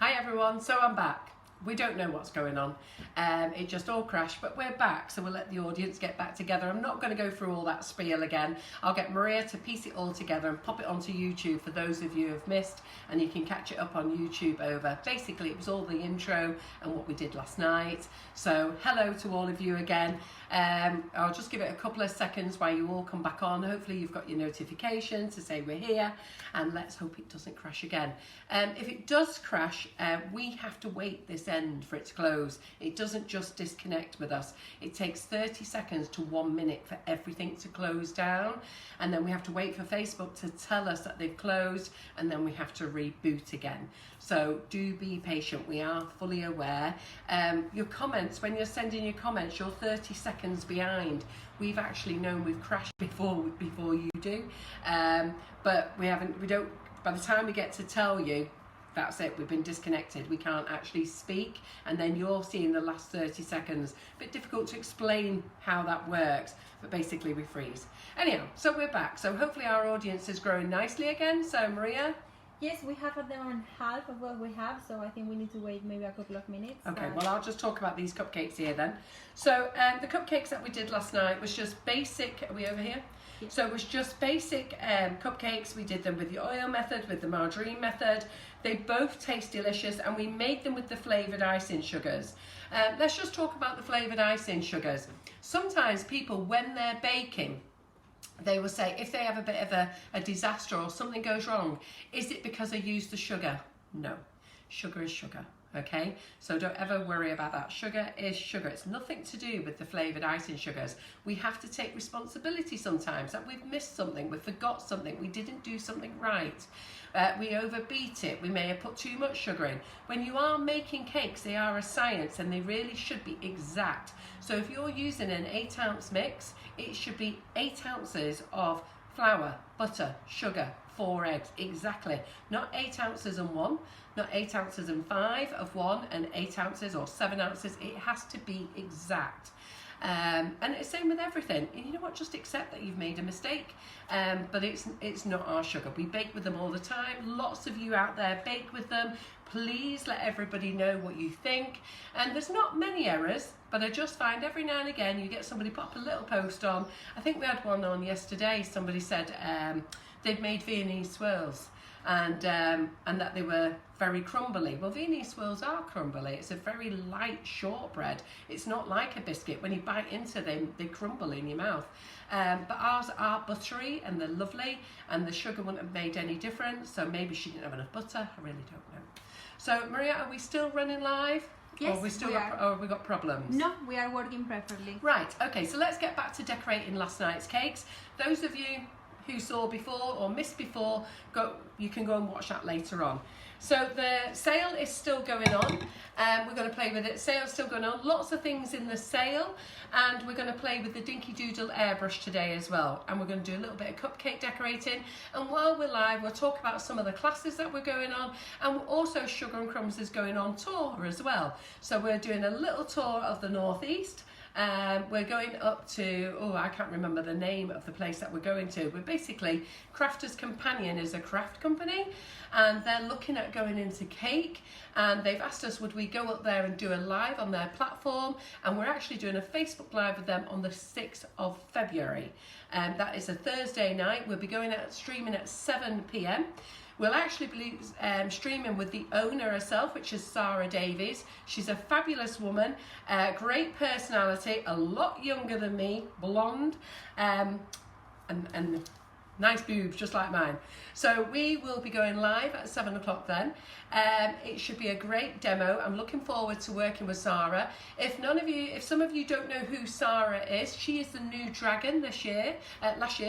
Hi everyone, so I'm back. We don't know what's going on. It just all crashed, but we're back, so we'll let the audience get back together. I'm not going to go through all that spiel again. I'll get Maria to piece it all together and pop it onto YouTube for those of you who have missed, and you can catch it up on YouTube over. Basically, it was all the intro and what we did last night. So hello to all of you again. I'll just give it a couple of seconds while you all come back on. Hopefully you've got your notification to say we're here, and let's hope it doesn't crash again. If it does crash, we have to wait this end for it to close. It doesn't just disconnect with us. It takes 30 seconds to 1 minute for everything to close down, and then we have to wait for Facebook to tell us that they've closed, and then we have to reboot again. So do be patient. We are fully aware. Your comments, when you're sending your comments, you're 30 seconds behind. We've actually known we've crashed before you do, but we don't. By the time we get to tell you, that's it, we've been disconnected, we can't actually speak, and then you're seeing the last 30 seconds. A bit difficult to explain how that works, but basically we freeze. Anyhow, so we're back. So hopefully our audience is growing nicely again. So Maria? Yes, we have at the moment half of what we have, so I think we need to wait maybe a couple of minutes. Okay, well I'll just talk about these cupcakes here then. So the cupcakes that we did last night was just basic, are we over here? Yes. So it was just basic cupcakes. We did them with the oil method, with the margarine method. They both taste delicious, and we made them with the flavoured icing sugars. Let's just talk about the flavoured icing sugars. Sometimes people, when they're baking, they will say, if they have a bit of a disaster or something goes wrong, is it because I used the sugar? No, sugar is sugar. Okay, so don't ever worry about that. Sugar is sugar. It's nothing to do with the flavoured icing sugars. We have to take responsibility sometimes that we've missed something, we forgot something, we didn't do something right. We overbeat it, we may have put too much sugar in. When you are making cakes, they are a science, and they really should be exact. So if you're using an 8-ounce mix, it should be 8 ounces of flour, butter, sugar, 4 eggs, exactly. Not 8 ounces and 1, not 8 ounces and 5 of 1, and 8 ounces or 7 ounces. It has to be exact. And it's the same with everything. You know what, just accept that you've made a mistake, but it's not our sugar. We bake with them all the time. Lots of you out there bake with them. Please let everybody know what you think. And there's not many errors, but I just find every now and again you get somebody pop a little post on. I think we had one on yesterday. Somebody said they'd made Viennese swirls, and that they were very crumbly. Well, Viennese swirls are crumbly. It's a very light shortbread. It's not like a biscuit. When you bite into them, they crumble in your mouth. But ours are buttery, and they're lovely, and the sugar wouldn't have made any difference. So maybe she didn't have enough butter. I really don't know. So Maria, are we still running live? Yes, or have we got problems? No, we are working perfectly. Right, okay, so let's get back to decorating last night's cakes. Those of you who saw before or missed before, you can go and watch that later on. So the sale is still going on. We're going to play with it. Sale's still going on. Lots of things in the sale, and we're going to play with the Dinky Doodle airbrush today as well. And we're going to do a little bit of cupcake decorating. And while we're live, we'll talk about some of the classes that we're going on, and also Sugar and Crumbs is going on tour as well. So we're doing a little tour of the Northeast. We're going up to, I can't remember the name of the place that we're going to. We're basically, Crafters Companion is a craft company, and they're looking at going into cake, and they've asked us would we go up there and do a live on their platform, and we're actually doing a Facebook Live with them on the 6th of February. That is a Thursday night. We'll be going out streaming at 7 p.m. We'll actually be streaming with the owner herself, which is Sarah Davies. She's a fabulous woman, great personality, a lot younger than me, blonde, and nice boobs, just like mine. So we will be going live at 7 o'clock then. It should be a great demo. I'm looking forward to working with Sarah. If some of you don't know who Sarah is, she is the new dragon last year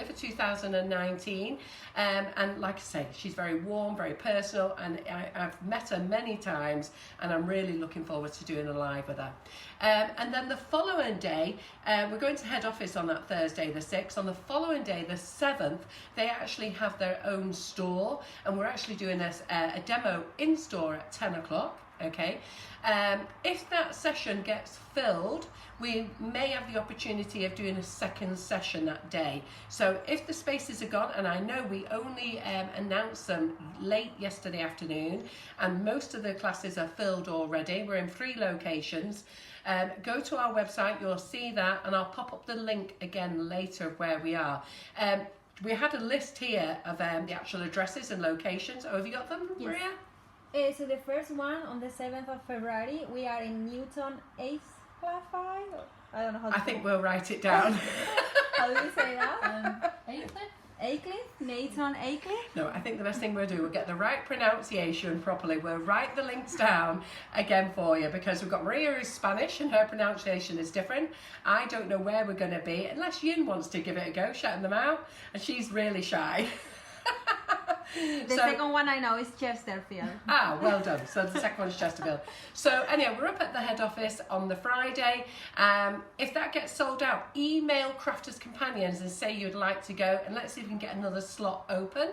for 2019. And like I say, she's very warm, very personal, and I've met her many times, and I'm really looking forward to doing a live with her. And then the following day, we're going to head office on that Thursday the 6th. On the following day, the 7th, they actually have their own store, and we're actually doing a demo in store at 10 o'clock. okay? If that session gets filled, we may have the opportunity of doing a second session that day. So if the spaces are gone, and I know we only announced them late yesterday afternoon, and most of the classes are filled already, we're in 3 locations. Go to our website, you'll see that, and I'll pop up the link again later of where we are. We had a list here of the actual addresses and locations. Oh, have you got them, Yes. Maria? So the first one on the 7th of February, we are in Newton 8th class 5. I don't know how to I think we'll write it down. How do you say that? Aycliffe? Aycliffe? Newton Aycliffe? No, I think the best thing we'll do, we'll get the right pronunciation properly. We'll write the links down again for you, because we've got Maria who's Spanish and her pronunciation is different. I don't know where we're going to be, unless Yin wants to give it a go, shouting them out, and she's really shy. The second one I know is Chesterfield. Ah, well done. So the second one's Chesterfield. So anyway, we're up at the head office on the Friday. If that gets sold out, email Crafters Companions and say you'd like to go, and let's see if we can get another slot open.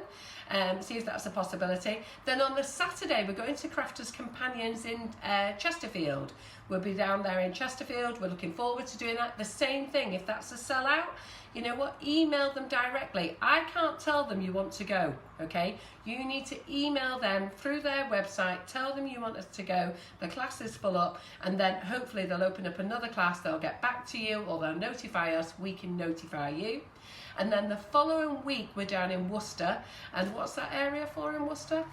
See if that's a possibility. Then on the Saturday, we're going to Crafters Companions in Chesterfield. We'll be down there in Chesterfield. We're looking forward to doing that. The same thing, if that's a sellout, you know what, email them directly. I can't tell them you want to go, okay? You need to email them through their website, tell them you want us to go, the class is full up, and then hopefully they'll open up another class, they'll get back to you, or they'll notify us, we can notify you. And then the following week we're down in Worcester, and what's that area for in Worcester?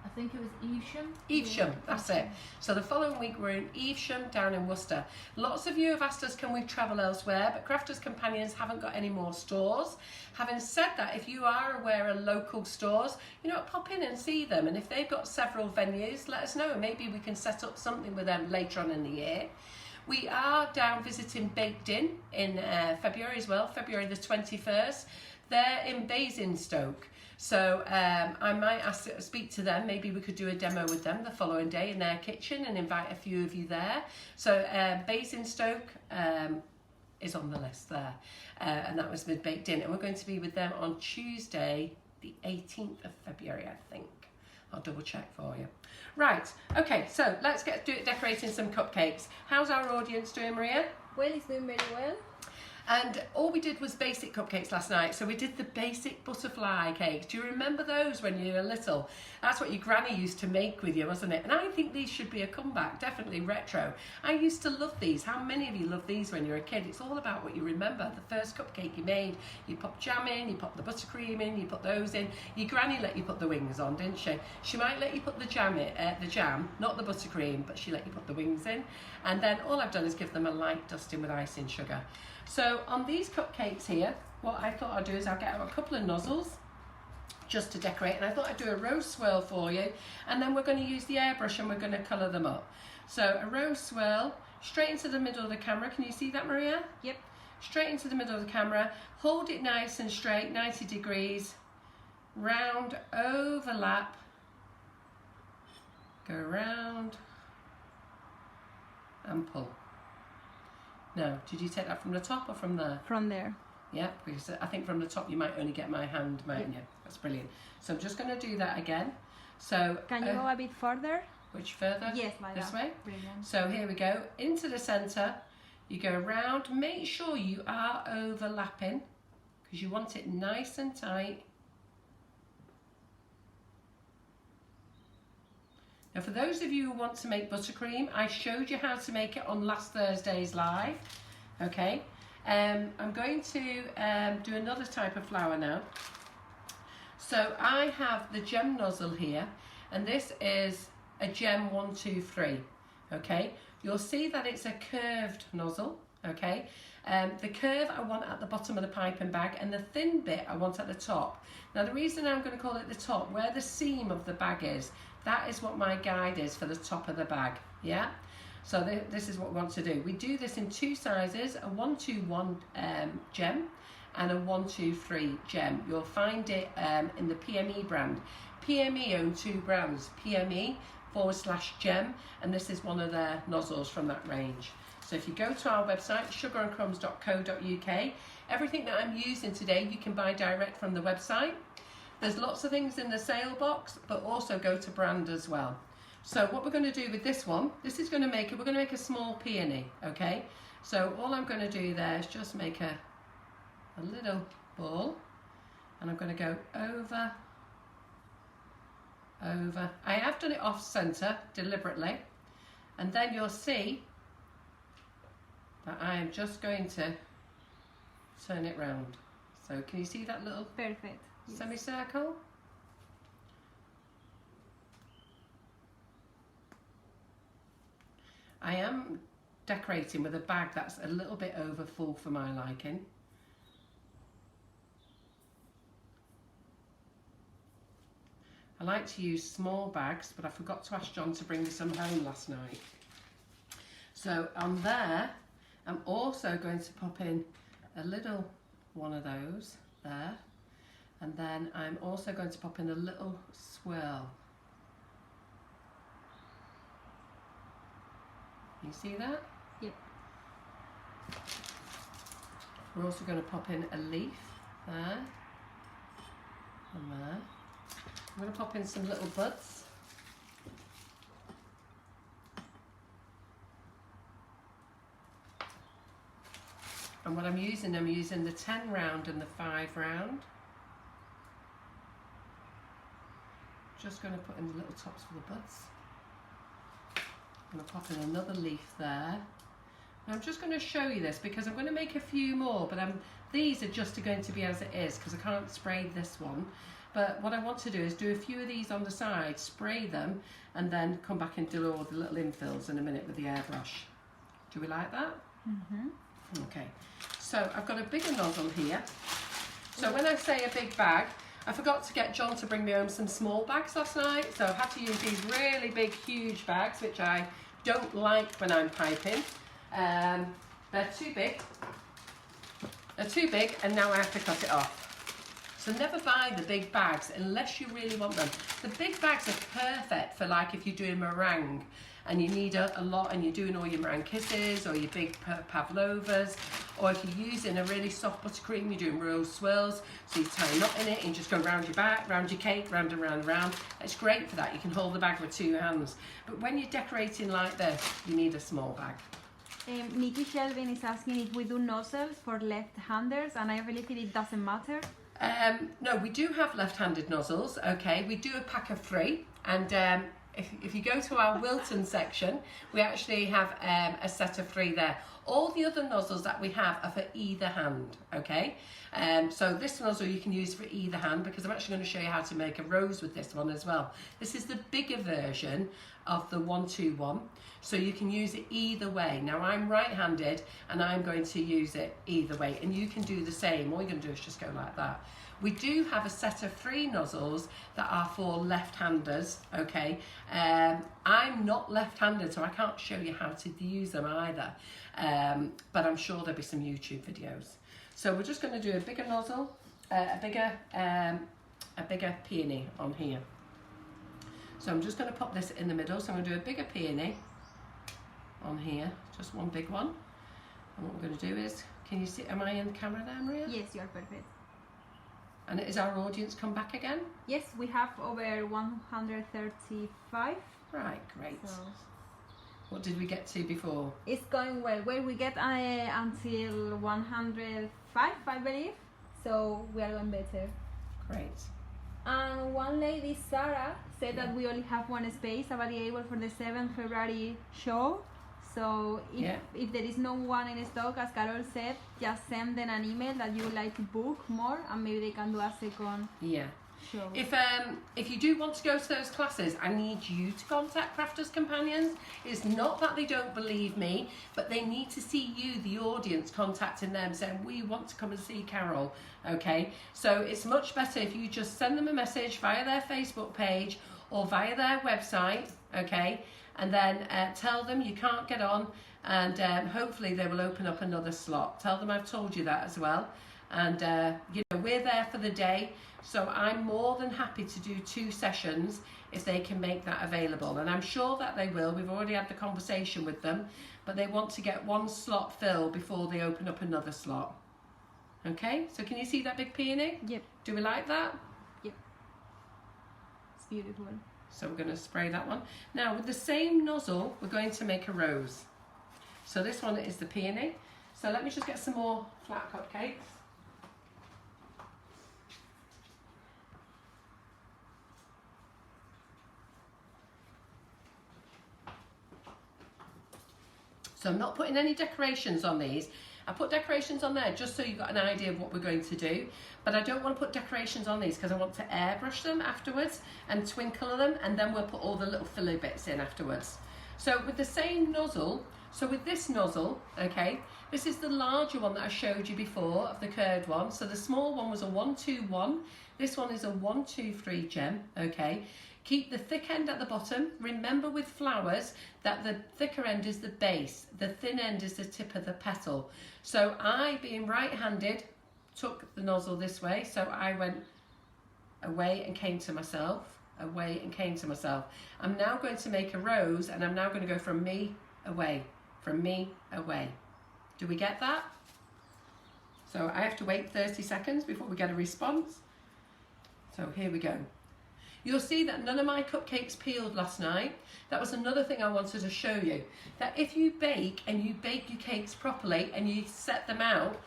I think it was Evesham. Evesham, that's it. So the following week we're in Evesham down in Worcester. Lots of you have asked us, can we travel elsewhere? But Crafters Companions haven't got any more stores. Having said that, if you are aware of local stores, you know, pop in and see them. And if they've got several venues, let us know. Maybe we can set up something with them later on in the year. We are down visiting Baked In February as well, February the 21st. They're in Basingstoke. So I might speak to them. Maybe we could do a demo with them the following day in their kitchen and invite a few of you there. So Basingstoke is on the list there. And that was with Baked In. And we're going to be with them on Tuesday, the 18th of February, I think. I'll double check for you. Right, okay, so let's get decorating some cupcakes. How's our audience doing, Maria? Well, it's doing very well. And all we did was basic cupcakes last night. So we did the basic butterfly cakes. Do you remember those when you were little? That's what your granny used to make with you, wasn't it? And I think these should be a comeback, definitely retro. I used to love these. How many of you loved these when you were a kid? It's all about what you remember. The first cupcake you made, you pop jam in, you pop the buttercream in, you put those in. Your granny let you put the wings on, didn't she? She might let you put the jam not the buttercream, but she let you put the wings in. And then all I've done is give them a light dusting with icing sugar. So on these cupcakes here, what I thought I'd do is I'll get out a couple of nozzles just to decorate, and I thought I'd do a rose swirl for you, and then we're going to use the airbrush and we're going to colour them up. So a rose swirl straight into the middle of the camera. Can you see that, Maria? Yep. Straight into the middle of the camera. Hold it nice and straight, 90 degrees. Round, overlap. Go round and pull. No, did you take that from the top or from there? From there. Yeah, because I think from the top you might only get my hand, mightn't you? That's brilliant. So I'm just going to do that again. So Can you go a bit further? which further? Yes, like This that. way? Brilliant. So here we go, into the centre, you go round, make sure you are overlapping because you want it nice and tight. Now for those of you who want to make buttercream, I showed you how to make it on last Thursday's live, okay? I'm going to do another type of flower now. So I have the gem nozzle here, and this is a gem 123, okay? You'll see that it's a curved nozzle, okay? The curve I want at the bottom of the piping bag, and the thin bit I want at the top. Now the reason I'm going to call it the top, where the seam of the bag is, that is what my guide is for the top of the bag, yeah? So this is what we want to do. We do this in two sizes, a 121 gem and a 123 gem. You'll find it in the PME brand. PME own two brands, PME/gem, and this is one of their nozzles from that range. So if you go to our website, sugarandcrumbs.co.uk, everything that I'm using today you can buy direct from the website. There's lots of things in the sale box, but also go to brand as well. So what we're going to do with this one, this is going to make it, we're going to make a small peony, okay? So all I'm going to do there is just make a little ball, and I'm going to go over, over. I have done it off center deliberately, and then you'll see that I am just going to turn it round. So can you see that little Perfect. Yes. semicircle? I am decorating with a bag that's a little bit over full for my liking. I like to use small bags, but I forgot to ask John to bring me some home last night. So on there, I'm also going to pop in a little one of those there, and then I'm also going to pop in a little swirl. You see that? Yep. We're also going to pop in a leaf there and there. I'm going to pop in some little buds. And what I'm using the 10 round and the 5 round. Just going to put in the little tops for the buds. I'm going to pop in another leaf there. And I'm just going to show you this because I'm going to make a few more, but these are just going to be as it is because I can't spray this one. But what I want to do is do a few of these on the side, spray them, and then come back and do all the little infills in a minute with the airbrush. Do we like that? Mm-hmm. Okay, so I've got a bigger nozzle here. So when I say a big bag, I forgot to get John to bring me home some small bags last night, so I've had to use these really big, huge bags, which I don't like when I'm piping. They're too big. They're too big, and now I have to cut it off. So never buy the big bags unless you really want them. The big bags are perfect for like if you're doing meringue and you need a lot and you're doing all your meringue kisses or your big pavlovas, or if you're using a really soft buttercream, you're doing rose swirls, so you tie a knot in it and just go round your back, round your cake, round and round and round. It's great for that. You can hold the bag with 2 hands. But when you're decorating like this, you need a small bag. Nikki Shelvin is asking if we do nozzles for left-handers, and I really think it doesn't matter. No, we do have left-handed nozzles, okay. We do a pack of 3, and if you go to our Wilton section, we actually have a set of 3 there. All the other nozzles that we have are for either hand, okay. So this nozzle you can use for either hand because I'm actually going to show you how to make a rose with this one as well. This is the bigger version of the 121, so you can use it either way. Now I'm right-handed and I'm going to use it either way, and you can do the same. All you're going to do is just go like that. We do have a set of 3 nozzles that are for left-handers, okay. I'm not left-handed, so I can't show you how to use them either, but I'm sure there'll be some YouTube videos. So we're just going to do a bigger nozzle, a bigger peony on here. So I'm just going to pop this in the middle. So I'm going to do a bigger peony on here, just one big one. And what we're going to do is, can you see, am I in the camera there, Maria? Yes, you are perfect. And is our audience come back again? Yes, we have over 135. Right, great. So what did we get to before? it's going well. Well, we get until 105, I believe. So we are going better. Great. And one lady, Sarah, said that we only have one space available for the 7th February show. So if there is no one in stock, as Carol said, just send them an email that you would like to book more, and maybe they can do a second show. If you do want to go to those classes, I need you to contact Crafters Companions. It's not that they don't believe me, but they need to see you, the audience, contacting them saying, we want to come and see Carol, okay? So it's much better if you just send them a message via their Facebook page or via their website, okay? And then tell them you can't get on, and hopefully they will open up another slot. Tell them I've told you that as well. And you know, we're there for the day, so I'm more than happy to do 2 sessions if they can make that available, and I'm sure that they will. We've already had the conversation with them, but they want to get 1 slot filled before they open up another slot. Okay, so can you see that big peony? Yep. Do we like that? Yep. It's beautiful. So we're going to spray that one. Now with the same nozzle, we're going to make a rose. So this one is the peony. So let me just get some more flat cupcakes. So I'm not putting any decorations on these. I put decorations on there just so you've got an idea of what we're going to do, but I don't want to put decorations on these because I want to airbrush them afterwards and twinkle them, and then we'll put all the little filler bits in afterwards. So with the same nozzle, so with this nozzle, okay, this is the larger one that I showed you before of the curved one. So the small one was a 121, this one is a 123 gem, okay. Keep the thick end at the bottom. Remember with flowers that the thicker end is the base, the thin end is the tip of the petal. So I, being right-handed, took the nozzle this way, so I went away and came to myself, away and came to myself. I'm now going to make a rose, and I'm now going to go from me away, from me away. Do we get that? So I have to wait 30 seconds before we get a response. So here we go. You'll see that none of my cupcakes peeled last night. That was another thing I wanted to show you. That if you bake and you bake your cakes properly and you set them out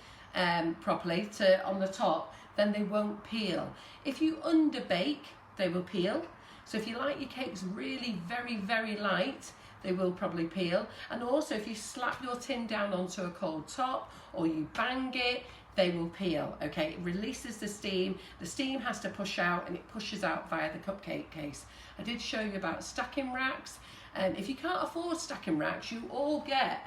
properly on the top, then they won't peel. If you underbake, they will peel. So if you like your cakes really very, very light, they will probably peel. And also if you slap your tin down onto a cold top or you bang it, they will peel, okay? It releases the steam has to push out, and it pushes out via the cupcake case. I did show you about stacking racks, and if you can't afford stacking racks, you all get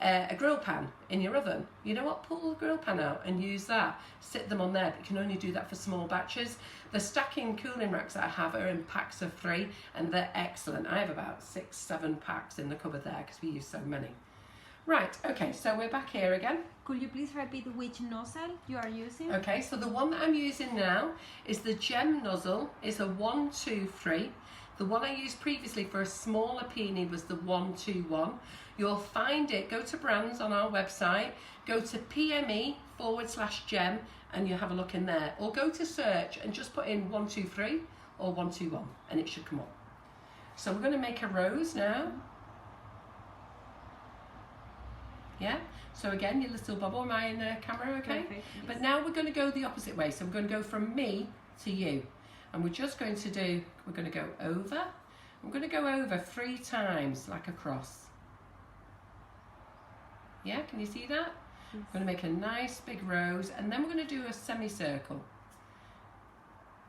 a grill pan in your oven. You know what, pull the grill pan out and use that, sit them on there, but you can only do that for small batches. The stacking cooling racks that I have are in packs of 3, and they're excellent. I have about 6-7 packs in the cupboard there because we use so many. Right, okay, so we're back here again. Could you please repeat which nozzle you are using? Okay, so the one that I'm using now is the gem nozzle. It's a 123. The one I used previously for a smaller peony was the 121. You'll find it, go to brands on our website, go to PME/gem, and you'll have a look in there. Or go to search and just put in 123 or 121 and it should come up. So we're going to make a rose now. Yeah, so again, your little bubble, am I in the camera, okay? Perfect, yes. But now we're going to go the opposite way. So we're going to go from me to you. And we're just going to do, we're going to go over. I'm going to go over 3 times like a cross. Yeah, can you see that? Yes. I'm going to make a nice big rose, and then we're going to do a semicircle.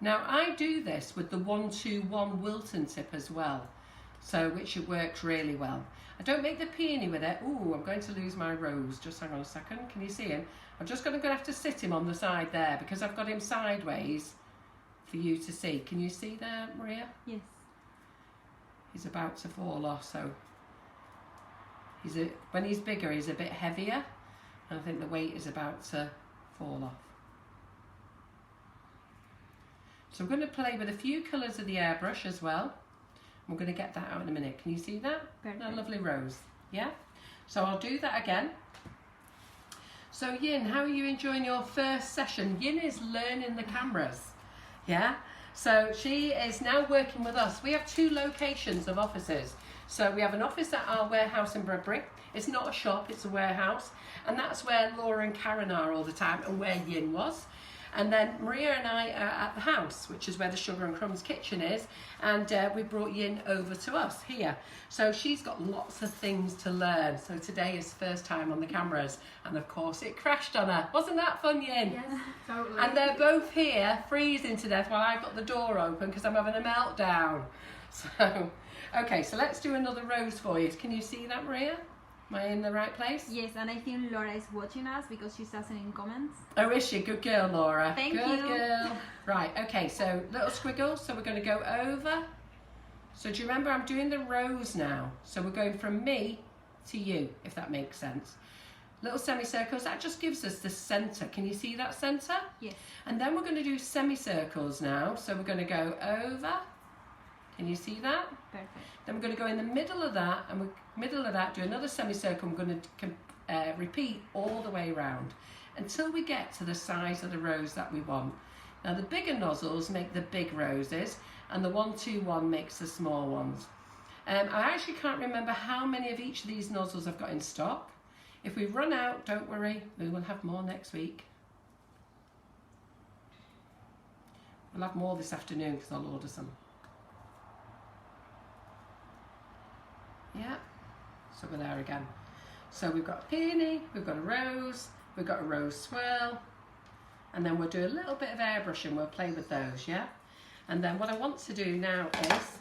Now I do this with the 121 Wilton tip as well, so which it works really well. I don't make the peony with it. Ooh, I'm going to lose my rose. Just hang on a second. Can you see him? I'm just going to have to sit him on the side there because I've got him sideways for you to see. Can you see there, Maria? Yes. He's about to fall off, so when he's bigger, he's a bit heavier, and I think the weight is about to fall off. So I'm going to play with a few colours of the airbrush as well. We're going to get that out in a minute. Can you see that? Perfect. A lovely rose. Yeah? So I'll do that again. So Yin, how are you enjoying your first session? Yin is learning the cameras. Yeah? So she is now working with us. We have 2 locations of offices. So we have an office at our warehouse in Bradbury. It's not a shop, it's a warehouse. And that's where Laura and Karen are all the time, and where Yin was. And then Maria and I are at the house, which is where the Sugar and Crumbs kitchen is, and we brought Yin over to us here. So she's got lots of things to learn. So today is first time on the cameras, and of course it crashed on her. Wasn't that fun, Yin? Yes, totally. And they're both here, freezing to death while I've got the door open because I'm having a meltdown. So, okay, so let's do another rose for you. Can you see that, Maria? Am I in the right place? Yes, and I think Laura is watching us because she's asking in comments. Oh, is she? Good girl, Laura. Thank Good you. girl. Right, okay, so little squiggles. So we're going to go over. So do you remember I'm doing the rose now? So we're going from me to you, if that makes sense. Little semicircles, that just gives us the centre. Can you see that centre? Yes. And then we're going to do semicircles now. So we're going to go over. Can you see that? Perfect. Then we're going to go in the middle of that, and middle of that do another semicircle. We're going to repeat all the way around until we get to the size of the rose that we want. Now the bigger nozzles make the big roses, and the 121 makes the small ones. I actually can't remember how many of each of these nozzles I've got in stock. If we run out, don't worry, we will have more next week. We'll have more this afternoon because I'll order some. Yeah, so we're there again. So we've got a peony, we've got a rose swirl, and then we'll do a little bit of airbrushing. We'll play with those, yeah? And then what I want to do now is,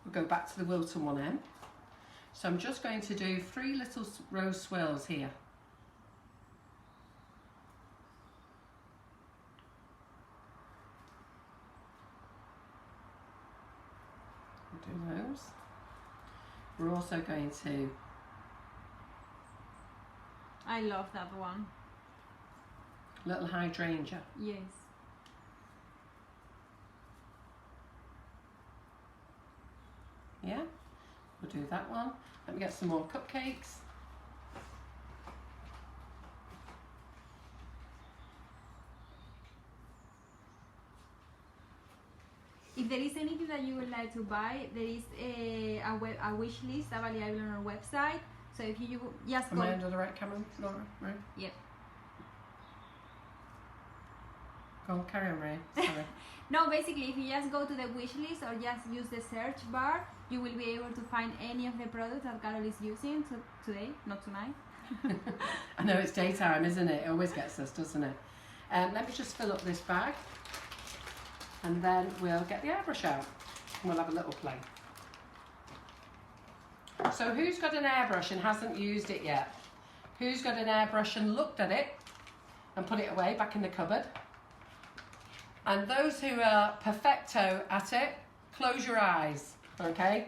we'll go back to the Wilton 1M. So I'm just going to do 3 little rose swirls here. We'll do those. We're also going to... I love that one. Little hydrangea. Yes. Yeah, we'll do that one. Let me get some more cupcakes. If there is anything that you would like to buy, there is a wish list available on our website. So if you just Am I under the right camera, Laura? Right? Yep. Go on, carry on, Maria. Sorry. No, basically, if you just go to the wish list or just use the search bar, you will be able to find any of the products that Carol is using today, not tonight. I know it's daytime, isn't it? It always gets us, doesn't it? Let me just fill up this bag, and then we'll get the airbrush out and we'll have a little play. So who's got an airbrush and hasn't used it yet? Who's got an airbrush and looked at it and put it away back in the cupboard? And those who are perfecto at it, close your eyes, okay?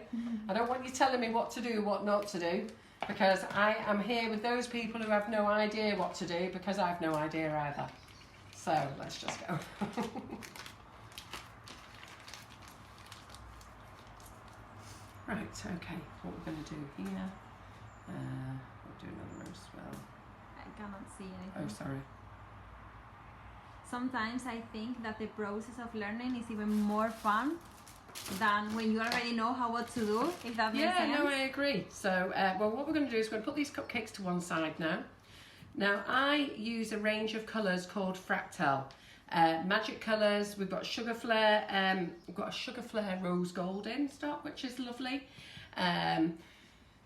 I don't want you telling me what to do, what not to do, because I am here with those people who have no idea what to do, because I have no idea either. So let's just go. Right, okay, what we're going to do here, we'll do another rose swirl. I cannot see anything. Oh, sorry. Sometimes I think that the process of learning is even more fun than when you already know what to do, if that makes sense. Yeah, no, I agree. So, well, what we're going to do is we're going to put these cupcakes to one side now. Now, I use a range of colours called Fractal. Magic colours, we've got Sugar Flare, we've got a Sugar Flare Rose Gold in stock, which is lovely.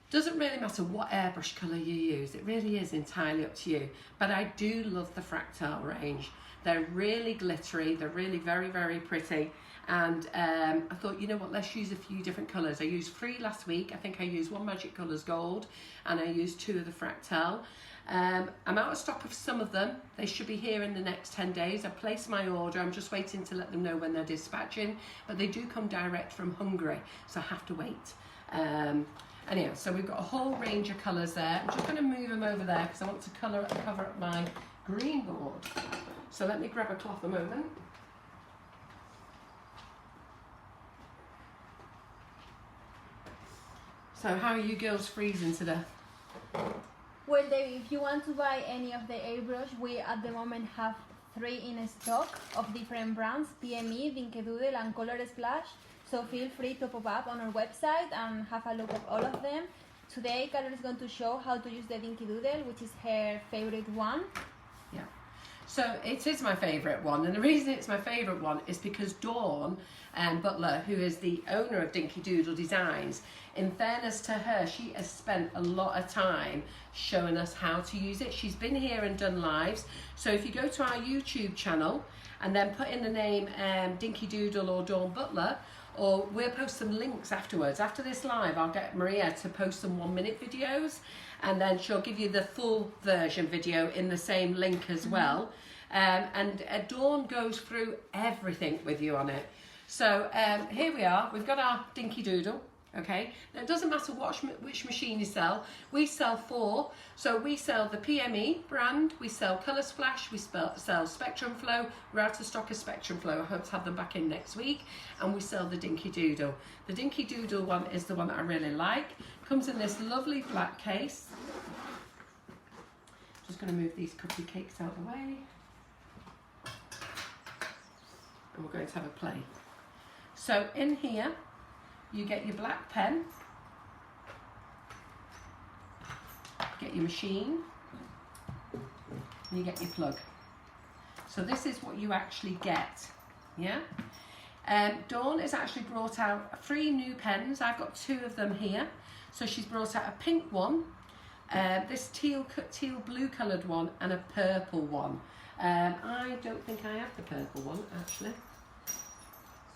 Doesn't really matter what airbrush colour you use, it really is entirely up to you. But I do love the Fractal range. They're really glittery, they're really very, very pretty. And I thought, you know what, let's use a few different colours. I used 3 last week. I think I used 1 Magic Colours Gold and I used 2 of the Fractal. I'm out of stock of some of them. They should be here in the next 10 days. I've placed my order. I'm just waiting to let them know when they're dispatching. But they do come direct from Hungary, so I have to wait. Anyhow, so we've got a whole range of colours there. I'm just going to move them over there because I want to cover up my green board. So let me grab a cloth a moment. So how are you girls freezing to death? Well, David, if you want to buy any of the airbrush, we at the moment have 3 in stock of different brands, PME, Dinkedoodle and Color Splash. So feel free to pop up on our website and have a look at all of them. Today, Carol is going to show how to use the Dinkedoodle, which is her favorite one. Yeah. So it is my favourite one, and the reason it's my favourite one is because Dawn Butler, who is the owner of Dinkedoodle Designs, in fairness to her, she has spent a lot of time showing us how to use it. She's been here and done lives. So if you go to our YouTube channel and then put in the name Dinkedoodle or Dawn Butler, or we'll post some links afterwards. After this live, I'll get Maria to post some 1-minute videos, and then she'll give you the full version video in the same link as well. And Dawn goes through everything with you on it. So here we are, we've got our Dinkedoodle, okay? Now it doesn't matter which machine you sell, we sell 4. So we sell the PME brand, we sell Colour Splash, we sell Spectrum Flow, we're out of stock of Spectrum Flow, I hope to have them back in next week, and we sell the Dinkedoodle. The Dinkedoodle one is the one that I really like, comes in this lovely black case. Just going to move these cupcakes out of the way. and we're going to have a play. So in here, you get your black pen, get your machine, and you get your plug. So this is what you actually get, yeah? Dawn has actually brought out 3 new pens. I've got 2 of them here. So she's brought out a pink one, this teal blue coloured one, and a purple one. I don't think I have the purple one actually.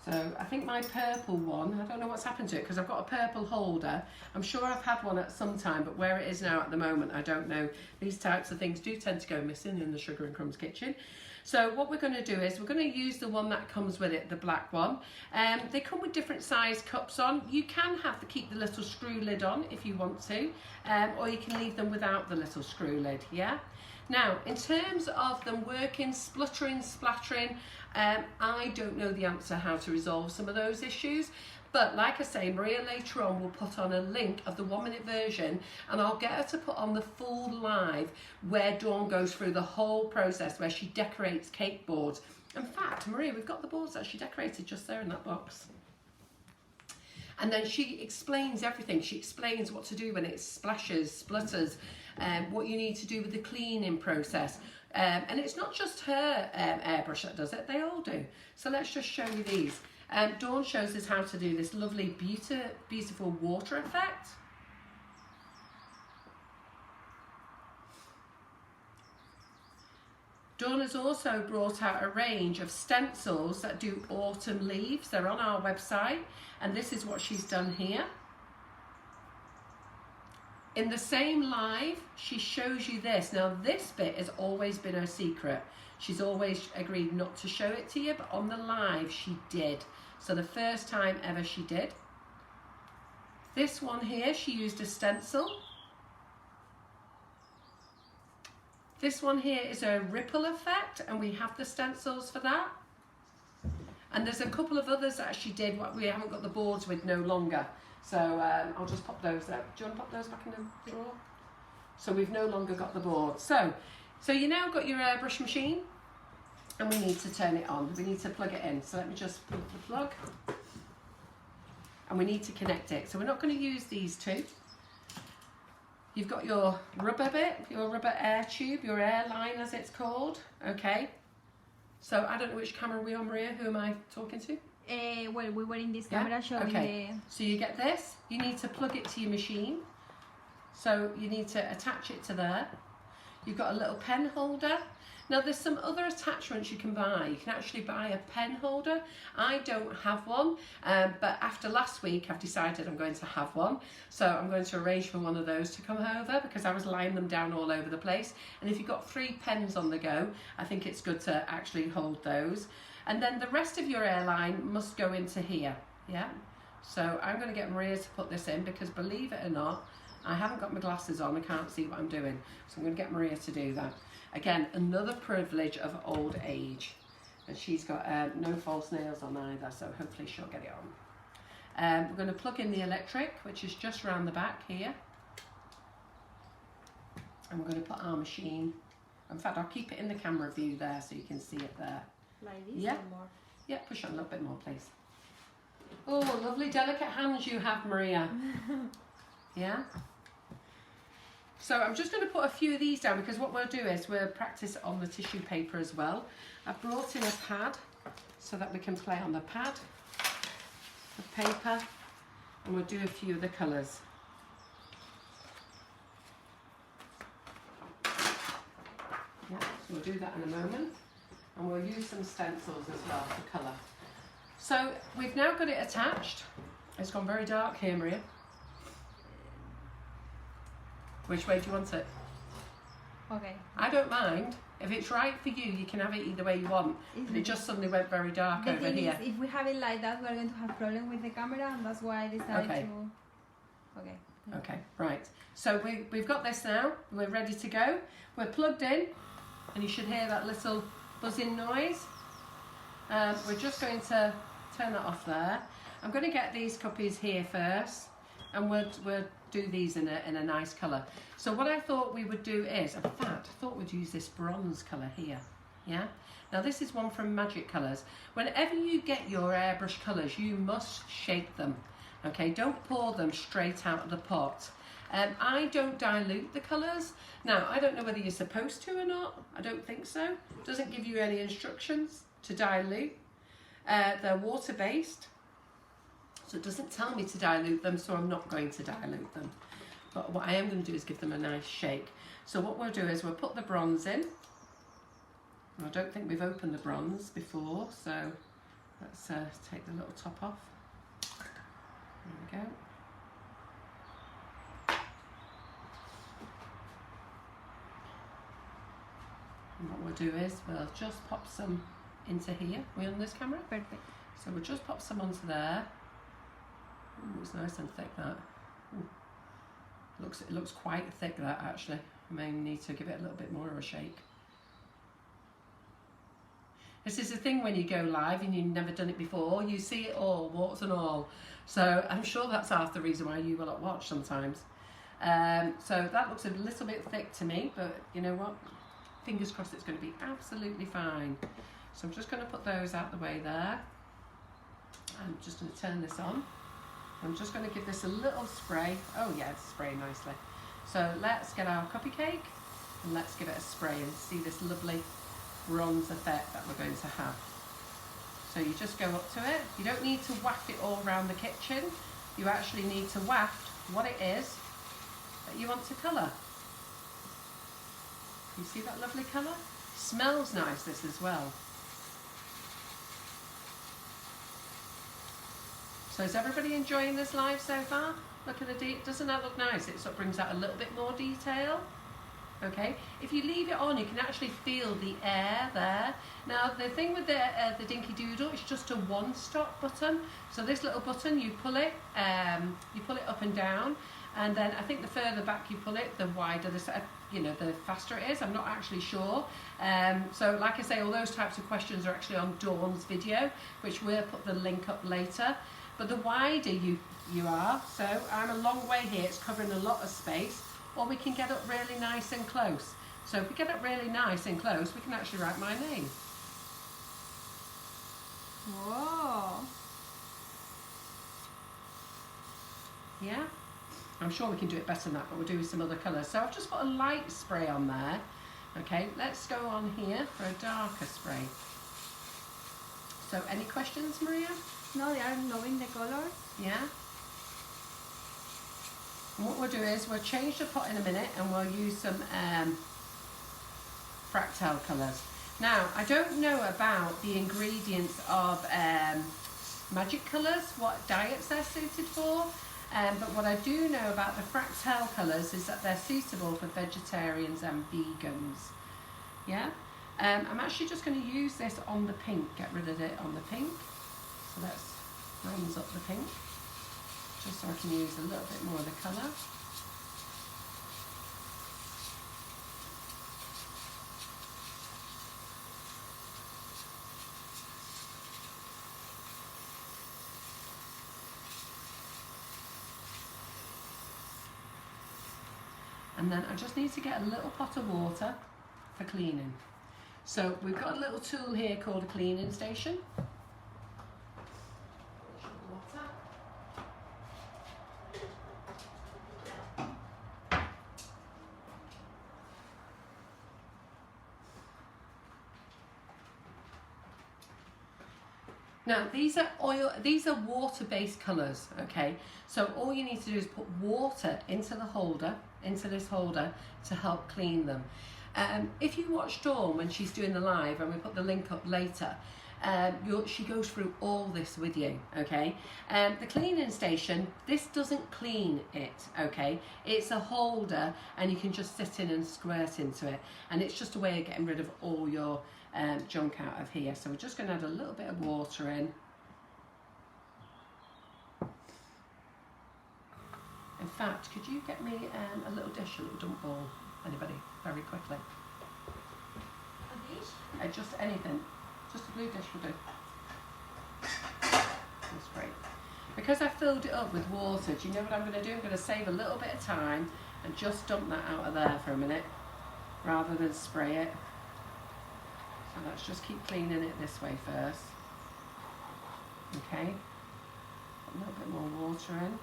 So I think my purple one, I don't know what's happened to it because I've got a purple holder. I'm sure I've had one at some time, but where it is now at the moment, I don't know. These types of things do tend to go missing in the Sugar and Crumbs kitchen. So what we're going to do is we're going to use the one that comes with it, the black one. They come with different size cups on. You can have to keep the little screw lid on if you want to, or you can leave them without the little screw lid, yeah? Now, in terms of them working, spluttering, splattering, I don't know the answer how to resolve some of those issues. But like I say, Maria later on will put on a link of the 1-minute version, and I'll get her to put on the full live where Dawn goes through the whole process where she decorates cake boards. In fact, Maria, we've got the boards that she decorated just there in that box. And then she explains everything. She explains what to do when it splashes, splutters, what you need to do with the cleaning process. And it's not just her airbrush that does it, they all do. So let's just show you these. Dawn shows us how to do this lovely, beautiful water effect. Dawn has also brought out a range of stencils that do autumn leaves. They're on our website, and this is what she's done here. In the same live, she shows you this. Now, this bit has always been her secret. She's always agreed not to show it to you, but on the live, she did. So the first time ever she did. This one here, she used a stencil. This one here is a ripple effect, and we have the stencils for that. And there's a couple of others that she did what we haven't got the boards with no longer. So I'll just pop those out. Do you want to pop those back in the drawer? So we've no longer got the board. So you now got your airbrush machine, and we need to turn it on. We need to plug it in. So let me just plug the plug, and we need to connect it. So we're not going to use these 2. You've got your rubber bit, your rubber air tube, your air line as it's called, okay? So I don't know which camera we are, Maria, who am I talking to? Well, we were in this camera showing okay. So you get this, you need to plug it to your machine. So you need to attach it to there. You've got a little pen holder. Now there's some other attachments you can buy. You can actually buy a pen holder. I don't have one, but after last week I've decided I'm going to have one. So I'm going to arrange for one of those to come over because I was laying them down all over the place. And if you've got 3 pens on the go, I think it's good to actually hold those. And then the rest of your airline must go into here, yeah? So I'm going to get Maria to put this in because believe it or not, I haven't got my glasses on, I can't see what I'm doing. So I'm going to get Maria to do that. Again, another privilege of old age. And she's got no false nails on either, so hopefully she'll get it on. We're going to plug in the electric, which is just around the back here. And we're going to put our machine. In fact, I'll keep it in the camera view there so you can see it there. Like this, yeah. or more? Yeah, push on a little bit more, please. Oh, lovely, delicate hands you have, Maria. Yeah. So I'm just going to put a few of these down because what we'll do is we'll practice on the tissue paper as well. I've brought in a pad so that we can play on the pad, the paper, and we'll do a few of the colours. Yeah, so we'll do that in a moment, and we'll use some stencils as well for colour. So we've now got it attached. It's gone very dark here, Maria. Which way do you want it? Okay. I don't mind. If it's right for you, you can have it either way you want. But it just suddenly went very dark the over thing here. Is, if we have it like that, we're going to have problem with the camera, and that's why I decided to... Okay. Okay, right. So we've got this now. We're ready to go. We're plugged in, and you should hear that little buzzing noise. We're just going to turn that off there. I'm going to get these cuppies here first, and we'll do these in a nice colour. So what I thought we would do is, in fact, I thought we'd use this bronze colour here. Yeah. Now this is one from Magic Colours. Whenever you get your airbrush colours, you must shake them. Okay, don't pour them straight out of the pot. I don't dilute the colours. Now, I don't know whether you're supposed to or not. I don't think so. It doesn't give you any instructions to dilute. They're water-based, so it doesn't tell me to dilute them, so I'm not going to dilute them. But what I am going to do is give them a nice shake. So what we'll do is we'll put the bronze in. I don't think we've opened the bronze before, so let's take the little top off. There we go. And what we'll do is we'll just pop some into here. Are we on this camera? Perfect. So we'll just pop some onto there. Ooh, it's nice and thick, that. Ooh. It looks quite thick, that, actually. I may need to give it a little bit more of a shake. This is the thing when you go live and you've never done it before, you see it all, warts and all. So I'm sure that's half the reason why you will not watch sometimes. So that looks a little bit thick to me, but you know what? Fingers crossed it's going to be absolutely fine. So I'm just going to put those out the way there. I'm just going to turn this on. I'm just going to give this a little spray. Oh yeah, it's spraying nicely. So let's get our Cupcake and let's give it a spray and see this lovely bronze effect that we're going to have. So you just go up to it. You don't need to waft it all around the kitchen. You actually need to waft what it is that you want to colour. You see that lovely colour? Smells nice, this as well. So is everybody enjoying this live so far? Look at the doesn't that look nice? It sort of brings out a little bit more detail. Okay, if you leave it on, you can actually feel the air there. Now the thing with the Dinky Doodle, it's just a one-stop button. So this little button, you pull it up and down, and then I think the further back you pull it, the wider the faster it is. I'm not actually sure. So like I say, all those types of questions are actually on Dawn's video, which we'll put the link up later. But the wider you are, so I'm a long way here, it's covering a lot of space, or we can get up really nice and close. So if we get up really nice and close, we can actually write my name. Whoa. Yeah? I'm sure we can do it better than that, but we'll do some other colours. So I've just put a light spray on there. Okay, let's go on here for a darker spray. So any questions, Maria? No, they are loving the colours. Yeah? And what we'll do is we'll change the pot in a minute and we'll use some fractal colours. Now, I don't know about the ingredients of Magic Colours, what diets they're suited for, but what I do know about the fractal colours is that they're suitable for vegetarians and vegans. Yeah? I'm actually just going to use this on the pink, get rid of it on the pink. So let's bronze up the pink, just so I can use a little bit more of the colour. And then I just need to get a little pot of water for cleaning. So we've got a little tool here called a cleaning station. Now these are water-based colours, okay? So all you need to do is put water into the holder, into this holder, to help clean them. If you watch Dawn when she's doing the live, and we put the link up later, she goes through all this with you, okay? The cleaning station, this doesn't clean it, okay? It's a holder, and you can just sit in and squirt into it, and it's just a way of getting rid of all your junk out of here. So we're just going to add a little bit of water in. In fact, could you get me a little dish, a little dump bowl, anybody, very quickly? A dish? Just anything, just a blue dish will do. That's great. Because I filled it up with water, do you know what I'm going to do? I'm going to save a little bit of time and just dump that out of there for a minute, rather than spray it. So let's just keep cleaning it this way first. Okay, a little bit more water in.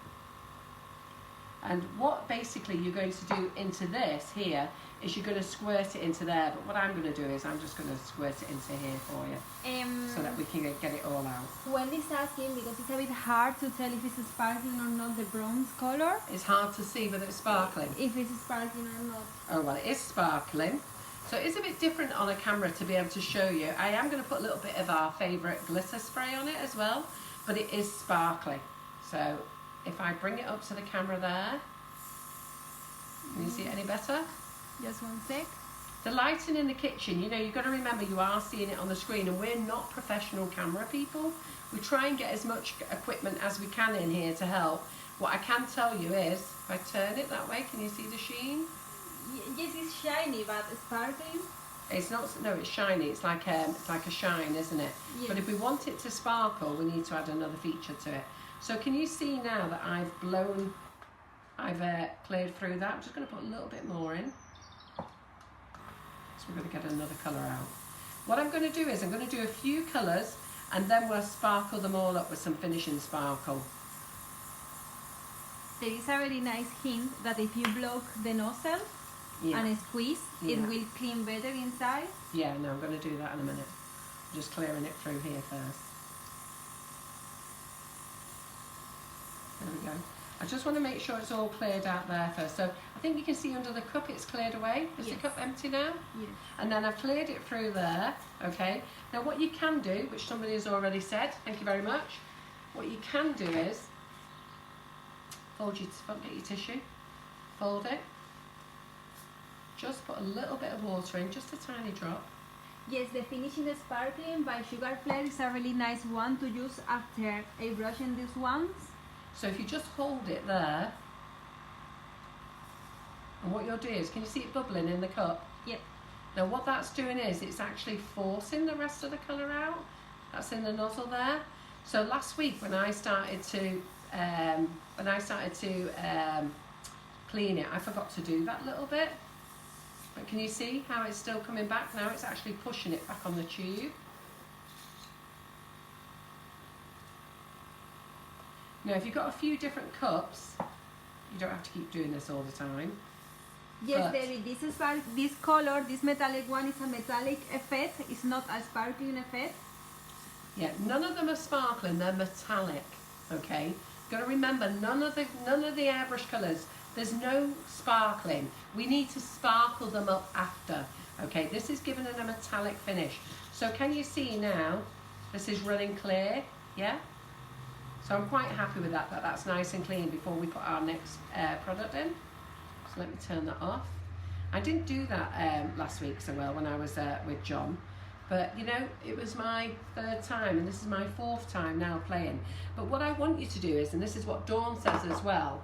And what basically you're going to do into this here is you're going to squirt it into there, but what I'm going to do is I'm just going to squirt it into here for you, so that we can get it all out. Wendy's asking, because it's a bit hard to tell if it's sparkling or not, the bronze color. It's hard to see whether it's sparkling. If it's sparkling or not. Oh, well, it is sparkling. So it is a bit different on a camera to be able to show you. I am going to put a little bit of our favourite glitter spray on it as well, but it is sparkling. So if I bring it up to the camera there, can you see it any better? Just one sec. The lighting in the kitchen, you know, you've got to remember you are seeing it on the screen, and we're not professional camera people. We try and get as much equipment as we can in here to help. What I can tell you is, if I turn it that way, can you see the sheen? Yes, it's shiny, but sparkling. It's not, no, it's shiny. It's like a shine, isn't it? Yes. But if we want it to sparkle, we need to add another feature to it. So can you see now that I've cleared through that? I'm just going to put a little bit more in. So we're going to get another colour out. What I'm going to do is I'm going to do a few colours, and then we'll sparkle them all up with some finishing sparkle. There is a very nice hint that if you block the nozzle and squeeze, it will clean better inside. Yeah, no, I'm going to do that in a minute. I'm just clearing it through here first. There we go. I just want to make sure it's all cleared out there first. So I think you can see under the cup it's cleared away. Is the cup empty now? Yes. And then I've cleared it through there. Okay. Now what you can do, which somebody has already said, thank you very much. What you can do is get your tissue, fold it. Just put a little bit of water in, just a tiny drop. Yes, the finishing sparkling by Sugar Flare is a really nice one to use after airbrushing these ones. So if you just hold it there, and what you'll do is, can you see it bubbling in the cup? Yep. Now what that's doing is, it's actually forcing the rest of the colour out. That's in the nozzle there. So last week when I started to clean it, I forgot to do that little bit. But can you see how it's still coming back? Now it's actually pushing it back on the tube. Now if you've got a few different cups, you don't have to keep doing this all the time. Yes, David, this color, this metallic one is a metallic effect. It's not a sparkling effect. Yeah, none of them are sparkling, they're metallic, okay? Got to remember, none of the airbrush colours, there's no sparkling. We need to sparkle them up after, okay? This is giving it a metallic finish. So can you see now, this is running clear, yeah? So I'm quite happy with that, that's nice and clean before we put our next product in. So let me turn that off. I didn't do that last week so well when I was with John. But you know, it was my third time and this is my fourth time now playing. But what I want you to do is, and this is what Dawn says as well,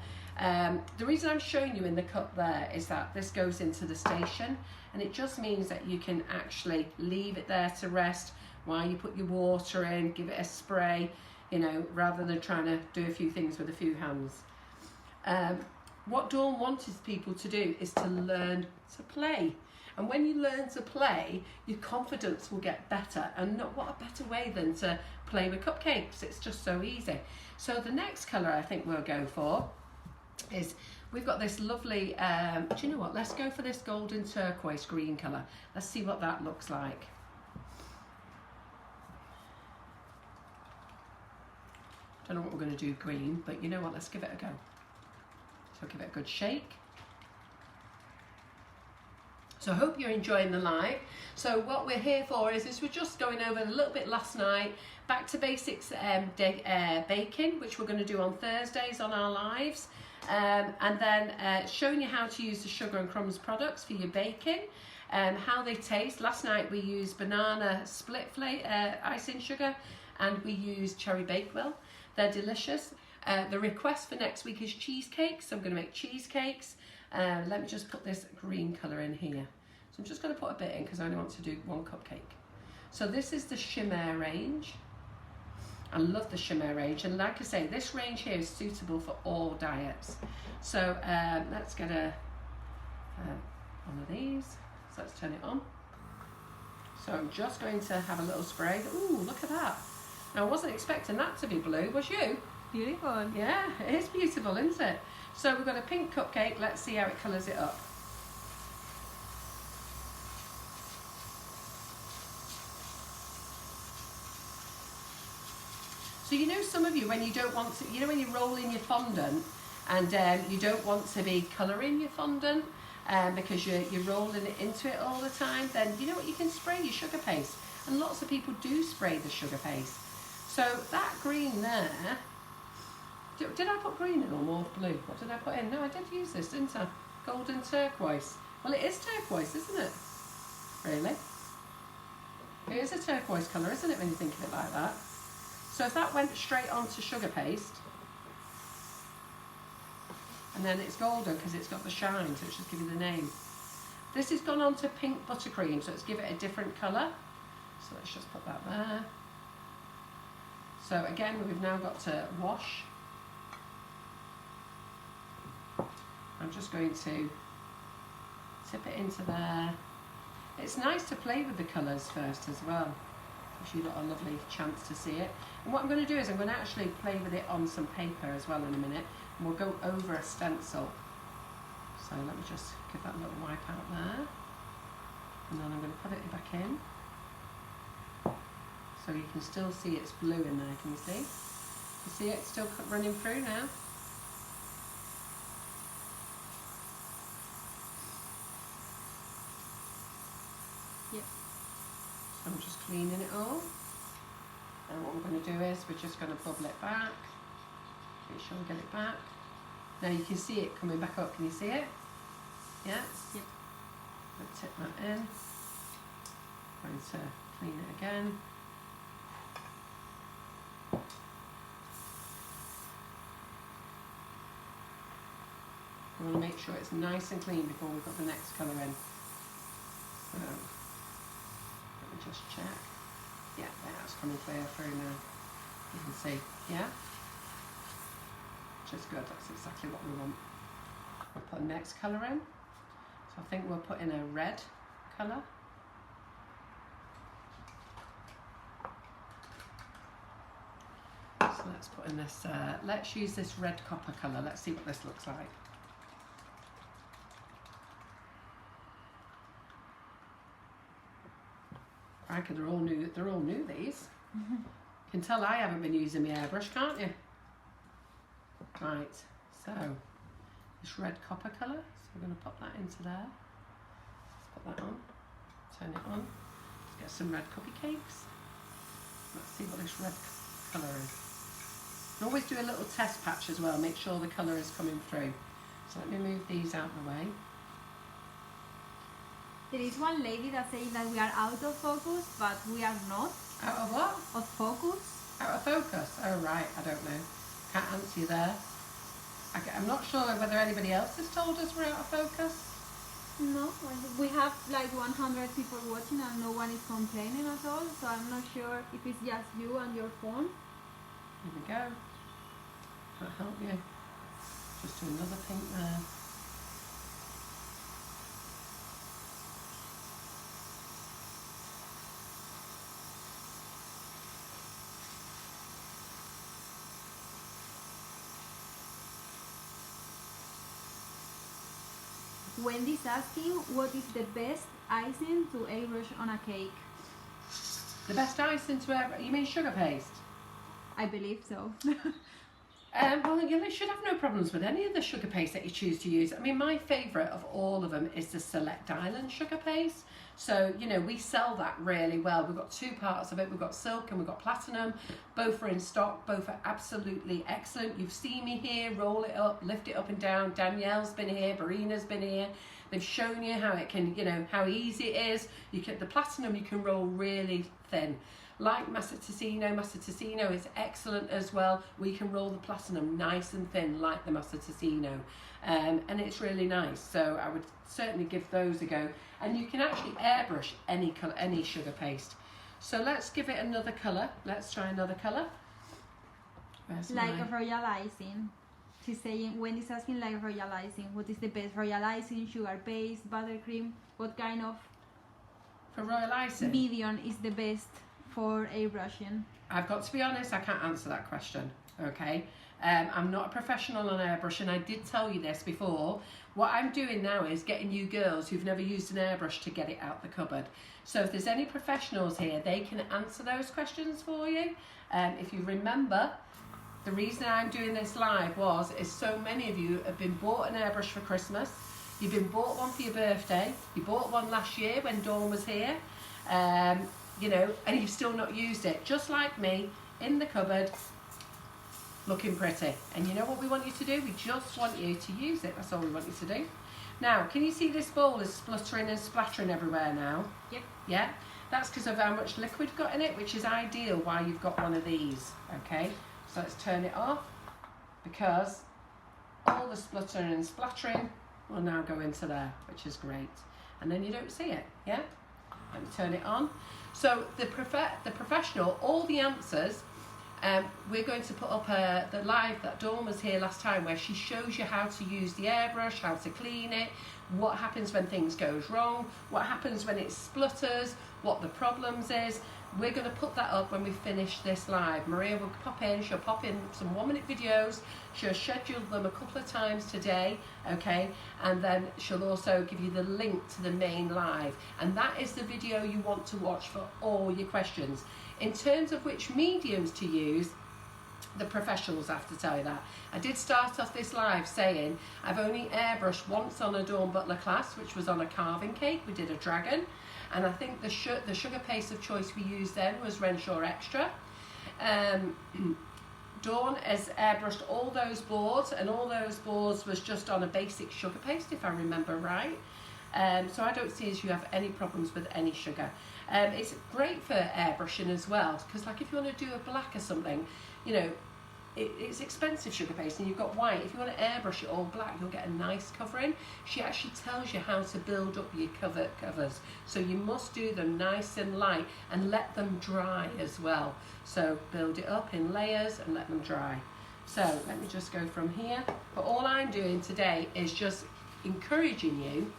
the reason I'm showing you in the cup there is that this goes into the station, and it just means that you can actually leave it there to rest while you put your water in, give it a spray, you know, rather than trying to do a few things with a few hands. What Dawn wanted people to do is to learn to play. And when you learn to play, your confidence will get better. And what a better way than to play with cupcakes. It's just so easy. So the next colour I think we'll go for is, we've got this lovely, do you know what, let's go for this golden turquoise green colour. Let's see what that looks like. Don't know what we're going to do green, but you know what, let's give it a go. So give it a good shake. So I hope you're enjoying the live. So what we're here for is we're just going over a little bit last night, back to basics baking, which we're going to do on Thursdays on our lives, and then showing you how to use the Sugar and Crumbs products for your baking, how they taste. Last night we used banana split icing sugar, and we used cherry bakewell. They're delicious. The request for next week is cheesecakes, so I'm going to make cheesecakes. Let me just put this green colour in here. So I'm just going to put a bit in because I only want to do one cupcake. So this is the Shimmer range. I love the Shimmer range, and like I say, this range here is suitable for all diets. So let's get one of these. So let's turn it on. So I'm just going to have a little spray. Ooh, look at that. Now I wasn't expecting that to be blue, was you? Beautiful. Yeah, it is beautiful, isn't it? So we've got a pink cupcake. Let's see how it colours it up. So you know, some of you, when you don't want to, you know, when you're rolling your fondant and you don't want to be colouring your fondant because you're rolling it into it all the time, then you know what, you can spray your sugar paste. And lots of people do spray the sugar paste. So that green there, did I put green in or more blue? What did I put in? No, I did use this, didn't I? Golden turquoise. Well, it is turquoise, isn't it? Really? It is a turquoise colour, isn't it, when you think of it like that? So if that went straight onto sugar paste, and then it's golden because it's got the shine, so it should give you the name. This has gone on to pink buttercream, so let's give it a different colour. So let's just put that there. So again, we've now got to wash. I'm just going to tip it into there. It's nice to play with the colours first as well. Gives you got a lovely chance to see it. And what I'm going to do is I'm going to actually play with it on some paper as well in a minute. And we'll go over a stencil. So let me just give that a little wipe out there. And then I'm going to put it back in. So you can still see it's blue in there, can you see? You see it still running through now? Yep. So I'm just cleaning it all. And what we're going to do is we're just going to bubble it back. Make sure we get it back. Now you can see it coming back up. Can you see it? Yeah? Yep. Let's tip that in. Going to clean it again. We want to make sure it's nice and clean before we put the next colour in. So, let me just check. Yeah, that's coming clear through now. You can see, yeah? Which is good, that's exactly what we want. We'll put the next colour in. So I think we'll put in a red colour. So let's put in this, let's use this red copper colour. Let's see what this looks like. Crikey, they're all new these. You can tell I haven't been using my airbrush, can't you? Right, so this red copper colour, so we're going to pop that into there. Let's put that on, turn it on. Let's get some red cupcakes. Let's see what this red colour is. And always do a little test patch as well, make sure the colour is coming through. So let me move these out of the way. There is one lady that says that we are out of focus, but we are not. Out of what? Of focus. Out of focus? Oh right, I don't know. Can't answer you there. I'm not sure whether anybody else has told us we're out of focus. No, we have like 100 people watching and no one is complaining at all, so I'm not sure if it's just you and your phone. Here we go. Can't help you. Just do another pink there. Wendy's asking, what is the best icing to airbrush on a cake? The best icing to ever... You mean sugar paste? I believe so. Well, you should have no problems with any of the sugar paste that you choose to use. I mean, my favourite of all of them is the Select Island sugar paste. So, you know, we sell that really well. We've got two parts of it. We've got silk and we've got platinum. Both are in stock. Both are absolutely excellent. You've seen me here, roll it up, lift it up and down. Danielle's been here, Barina's been here. They've shown you how it can, you know, how easy it is. The platinum you can roll really thin. Like Massaticino is excellent as well. We can roll the platinum nice and thin like the Massaticino. And it's really nice. So I would certainly give those a go. And you can actually airbrush any colour, any sugar paste. So let's give it another colour. Let's try another colour. Like a royal icing. She's saying, Wendy's asking like royal icing. What is the best royal icing? Sugar paste, buttercream? What kind of? For royal icing? medium is the best for airbrushing? I've got to be honest, I can't answer that question, okay? I'm not a professional on airbrush, and I did tell you this before. What I'm doing now is getting you girls who've never used an airbrush to get it out the cupboard. So if there's any professionals here, they can answer those questions for you. If you remember, the reason I'm doing this live is so many of you have been bought an airbrush for Christmas. You've been bought one for your birthday. You bought one last year when Dawn was here. You know, and you've still not used it. Just like me, in the cupboard, looking pretty. And you know what we want you to do? We just want you to use it. That's all we want you to do. Now, can you see this bowl is spluttering and splattering everywhere now? Yep. Yeah? That's because of how much liquid got in it, which is ideal while you've got one of these. Okay? So let's turn it off, because all the spluttering and splattering will now go into there, which is great. And then you don't see it. Yeah? Let me turn it on. So the professional, all the answers, we're going to put up the live that Dawn was here last time, where she shows you how to use the airbrush, how to clean it, what happens when things goes wrong, what happens when it splutters, what the problems is. We're going to put that up when we finish this live. Maria will pop in, she'll pop in some 1-minute videos, she'll schedule them a couple of times today, okay, and then she'll also give you the link to the main live, and that is the video you want to watch for all your questions. In terms of which mediums to use, the professionals have to tell you that. I did start off this live saying I've only airbrushed once on a Dawn Butler class, which was on a carving cake. We did a dragon, and I think the sugar paste of choice we used then was Renshaw Extra. Dawn has airbrushed all those boards, and all those boards was just on a basic sugar paste, if I remember right. So I don't see as you have any problems with any sugar. It's great for airbrushing as well, because like if you want to do a black or something, you know, it's expensive sugar paste, and you've got white. If you want to airbrush it all black, you'll get a nice covering. She actually tells you how to build up your covers, so you must do them nice and light and let them dry as well. So build it up in layers and let them dry. So let me just go from here. But all I'm doing today is just encouraging you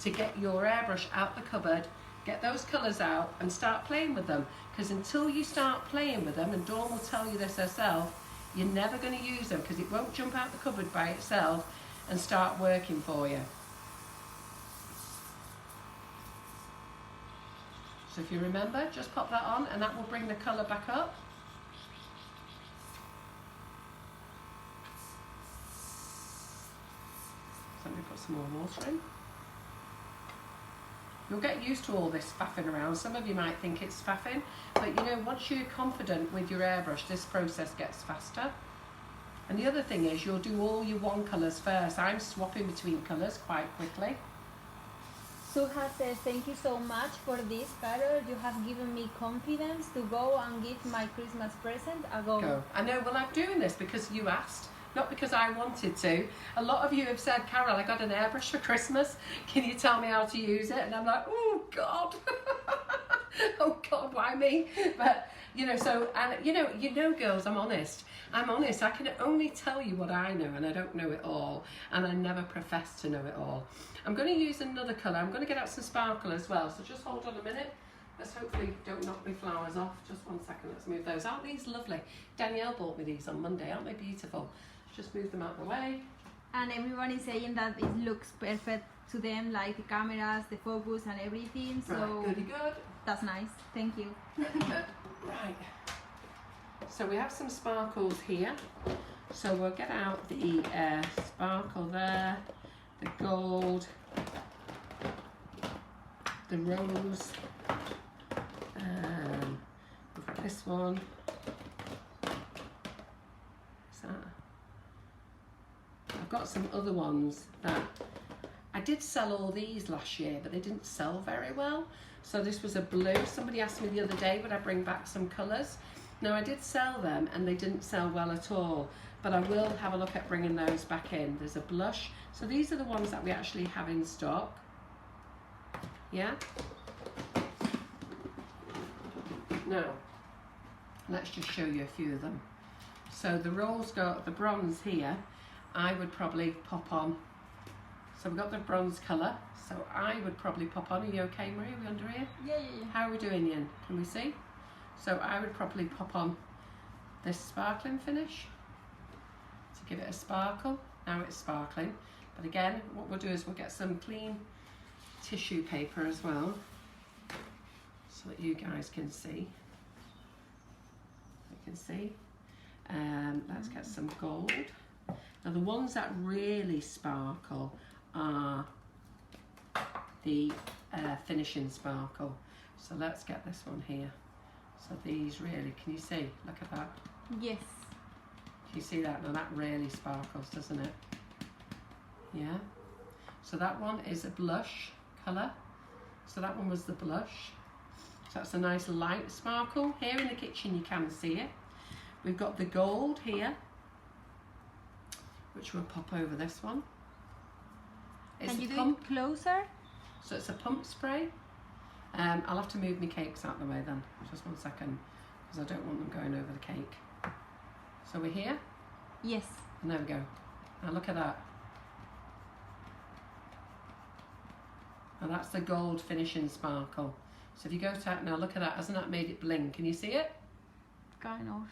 to get your airbrush out the cupboard, get those colours out and start playing with them, because until you start playing with them, and Dawn will tell you this herself, you're never going to use them, because it won't jump out the cupboard by itself and start working for you. So if you remember, just pop that on and that will bring the colour back up. So let me put some more water in. You'll get used to all this faffing around. Some of you might think it's faffing, but you know, once you're confident with your airbrush, this process gets faster. And the other thing is, you'll do all your one colours first. I'm swapping between colours quite quickly. Suha says, thank you so much for this, Carol. You have given me confidence to go and give my Christmas present a go. I know, well, I'm doing this because you asked, not because I wanted to. A lot of you have said, Carol, I got an airbrush for Christmas. Can you tell me how to use it? And I'm like, oh, God. Oh, God, why me? But, you know, so, and you know, girls, I'm honest. I can only tell you what I know, and I don't know it all, and I never profess to know it all. I'm going to use another colour. I'm going to get out some sparkle as well, so just hold on a minute. Let's hopefully don't knock my flowers off. Just 1 second, let's move those. Aren't these lovely? Danielle bought me these on Monday. Aren't they beautiful? Just move them out of the way. And everyone is saying that it looks perfect to them, like the cameras, the focus and everything. So right, goody good. That's nice. Thank you. Right. So we have some sparkles here. So we'll get out the sparkle there, the gold, the rose, we've got this one. What's that? I've got some other ones that I did sell all these last year, but they didn't sell very well. So this was a blue. Somebody asked me the other day, would I bring back some colours? Now I did sell them and they didn't sell well at all, but I will have a look at bringing those back in. There's a blush. So these are the ones that we actually have in stock. Yeah? Now, let's just show you a few of them. So the rose gold, the bronze here, I would probably pop on So we've got the bronze colour. So I would probably pop on. Are you okay, Maria? Are we under here? Yeah. How are we doing, Yin? Can we see? So I would probably pop on this sparkling finish to give it a sparkle. Now it's sparkling. But again, what we'll do is we'll get some clean tissue paper as well, so that you guys can see. You can see. Let's get some gold. Now the ones that really sparkle are the finishing sparkle. So let's get this one here. So these really, can you see? Look at that. Yes. Can you see that? Now that really sparkles, doesn't it? Yeah. So that one is a blush colour. So that one was the blush. So that's a nice light sparkle. Here in the kitchen you can see it. We've got the gold here, which we'll pop over this one. It's Can you do pump. it closer? So it's a pump spray. I'll have to move my cakes out of the way then. Just 1 second, because I don't want them going over the cake. So we're here. Yes. And there we go. Now look at that. Now that's the gold finishing sparkle. So if you go to, now look at that, hasn't that made it bling? Can you see it? Kind of.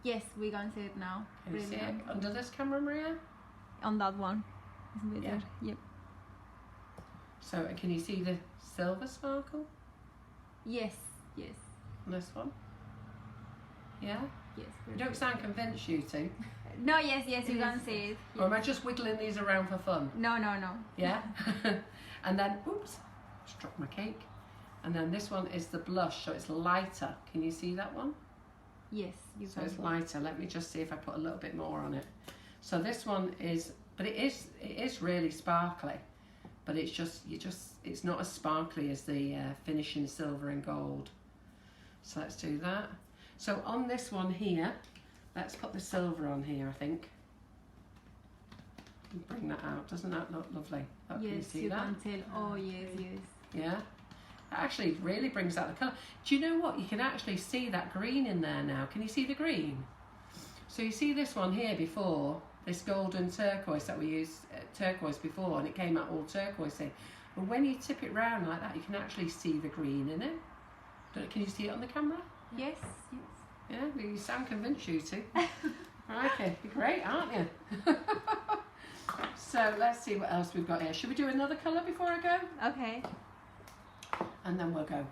Yes, we can see it now. Can you see it Brilliant. under this camera, Maria? On that one. It's better. Yeah. Yep. So can you see the silver sparkle Yes. on this one? Yeah? Yes. You don't sound convinced, you two. No, yes, you can see it. Or am I just wiggling these around for fun? No. Yeah? And then, oops, just dropped my cake. And then this one is the blush, so it's lighter. Can you see that one? Yes, you So can. it's lighter. Let me just see if I put a little bit more on it. So this one is, but it is really sparkly, but it's just, it's not as sparkly as the finishing silver and gold. So let's do that. So on this one here, let's put the silver on here, I think. And bring that out. Doesn't that look lovely? Oh, can you Yes, see you that? can tell. Oh, yes. Yeah. It actually really brings out the colour. Do you know what? You can actually see that green in there now. Can you see the green? So you see this one here before, this golden turquoise that we used, turquoise before, and it came out all turquoisey. But when you tip it round like that, you can actually see the green in it. Can you see it on the camera? Yes. Yeah, well, you sound convinced, you two. Okay, you're great, aren't you? So let's see what else we've got here. Should we do another colour before I go? Okay. And then we'll go.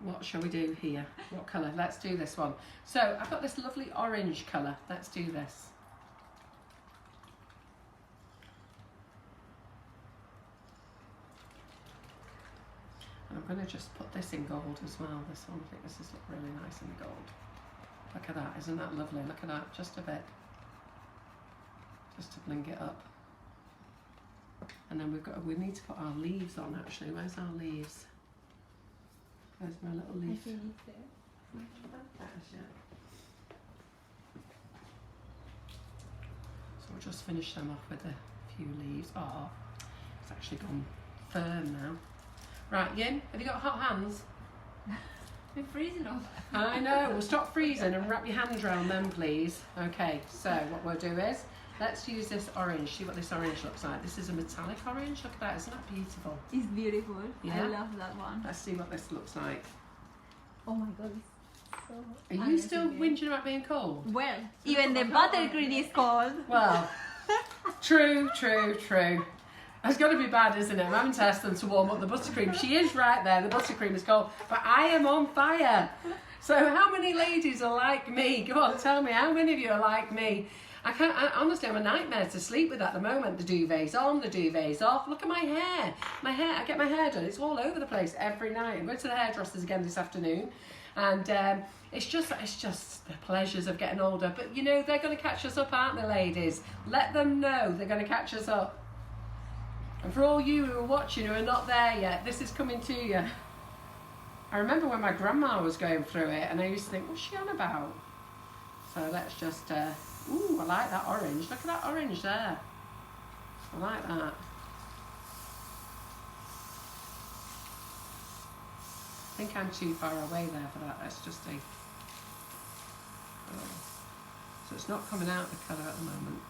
What shall we do here? What colour? Let's do this one. So I've got this lovely orange colour. Let's do this. And I'm going to just put this in gold as well. This one, I think this is look really nice in the gold. Look at that, isn't that lovely? Look at that, just a bit. Just to bling it up. And then we need to put our leaves on actually. Where's our leaves? Where's my little leaf? I think it's there. So we'll just finish them off with a few leaves. Oh, it's actually gone firm now. Right, Yin, have you got hot hands? We're freezing off. I know, we'll stop freezing and wrap your hands around them, please. Okay, so what we'll do is, let's use this orange. See what this orange looks like. This is a metallic orange. Look at that, isn't that beautiful? It's beautiful. Yeah? I love that one. Let's see what this looks like. Oh my god, it's so Are you still whinging about being cold? Well, even the buttercream is cold. Well, true. It's got to be bad, isn't it? I'm having to ask them to warm up the buttercream. She is right there, the buttercream is cold, but I am on fire. So how many ladies are like me? Go on, tell me, how many of you are like me? Honestly, I'm a nightmare to sleep with at the moment. The duvet's on, the duvet's off. Look at my hair. I get my hair done. It's all over the place every night. I'm going to the hairdressers again this afternoon. And it's just the pleasures of getting older. But, you know, they're going to catch us up, aren't they, ladies? Let them know they're going to catch us up. And for all you who are watching who are not there yet, this is coming to you. I remember when my grandma was going through it, and I used to think, what's she on about? So let's just... ooh, I like that orange. Look at that orange there. I like that. I think I'm too far away there for that. Let's just see. Oh. So it's not coming out the colour at the moment.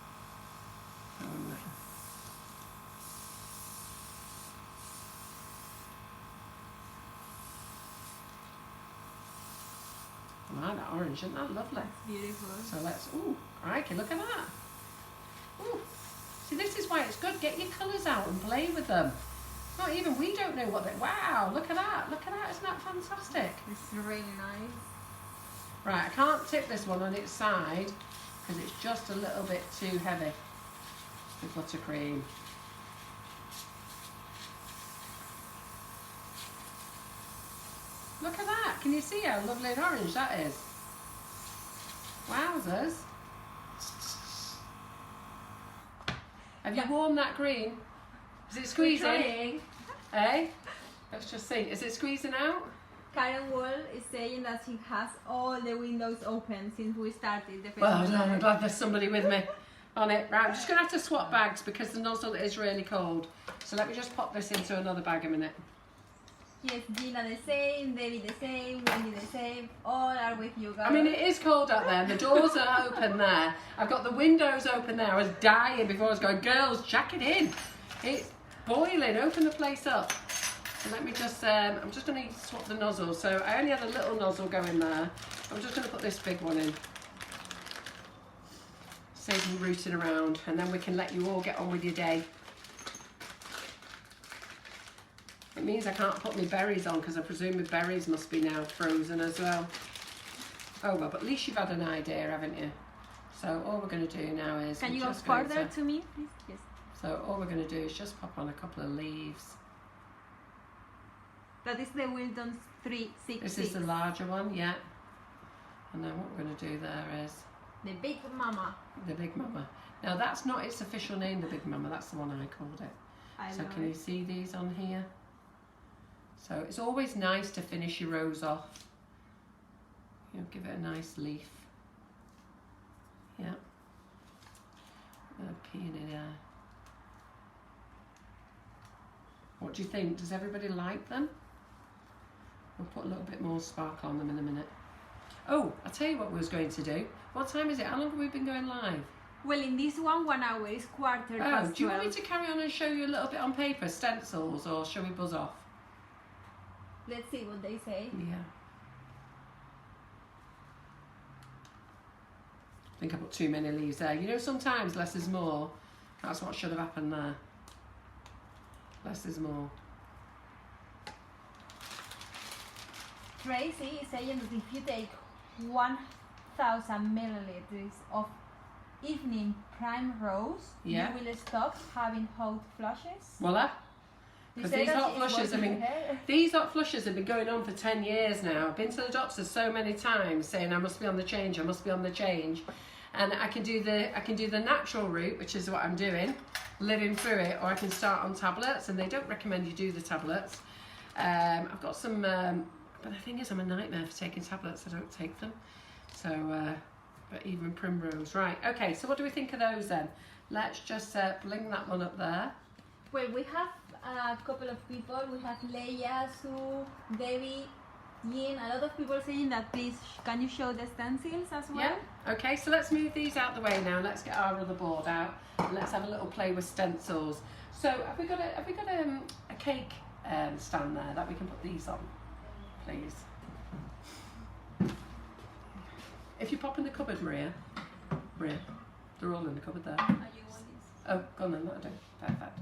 Wow, that orange, isn't that lovely? That's beautiful. So let's, ooh, crikey, look at that. Ooh. See, this is why it's good. Get your colours out and play with them. Not even, we don't know what they, wow, look at that. Look at that, isn't that fantastic? It's really nice. Right, I can't tip this one on its side because it's just a little bit too heavy with buttercream. Look at that. Can you see how lovely and orange that is? Wowzers. Have you worn that green? Is it squeezing? Eh? Let's just see. Is it squeezing out? Karen Wall is saying that she has all the windows open since we started the Well festival. done. I'm glad there's somebody with me on it. Right, I'm just going to have to swap bags because the nozzle is really cold. So let me just pop this into another bag a minute. Yes, Gina the same, Debbie the same, Wendy the same, all are with you guys. I mean, it is cold out there. The doors are open there. I've got the windows open there. I was dying before. I was going, girls, jack it in. It's boiling. Open the place up. So let me just, I'm just going to swap the nozzle. So I only had a little nozzle going there. I'm just going to put this big one in. Save you rooting around. And then we can let you all get on with your day. It means I can't put my berries on because I presume my berries must be now frozen as well. Oh well, but at least you've had an idea, haven't you? So all we're going to do now is... Can you go further to me, please? Yes. So all we're going to do is just pop on a couple of leaves. That is the Wilton 366. This is the larger one, yeah. And then what we're going to do there is... The Big Mama. The Big Mama. Now that's not its official name, the Big Mama. That's the one I called it. So can you see these on here? So it's always nice to finish your rose off. You know, give it a nice leaf. Yeah. A peony there. What do you think? Does everybody like them? We'll put a little bit more sparkle on them in a minute. Oh, I'll tell you what we was going to do. What time is it? How long have we been going live? Well, in this 1 hour is quarter past 12. Do you want me to carry on and show you a little bit on paper, stencils, or shall we buzz off? Let's see what they say. Yeah. I think I put too many leaves there. You know, sometimes less is more. That's what should have happened there. Less is more. Tracy is saying that if you take 1,000 milliliters of evening prime rose, yeah, you will stop having hot flushes. Voila. Because these hot flushes, these hot flushes have been going on for 10 years now. I've been to the doctor so many times saying I must be on the change, I must be on the change. And I can do the natural route, which is what I'm doing, living through it, or I can start on tablets, and they don't recommend you do the tablets. I've got some, but the thing is I'm a nightmare for taking tablets, I don't take them. So, but even primrose. Right, okay, so what do we think of those then? Let's just bling that one up there. Well, we have a couple of people. We have Leia, Sue, Debbie, Yin. A lot of people saying that please, can you show the stencils as well? Yeah. Okay, so let's move these out the way now. Let's get our other board out and let's have a little play with stencils. So have we got a cake stand there that we can put these on, please? If you pop in the cupboard, Maria, they're all in the cupboard there. Are you want this? Oh, go on then, that'll do. Perfect.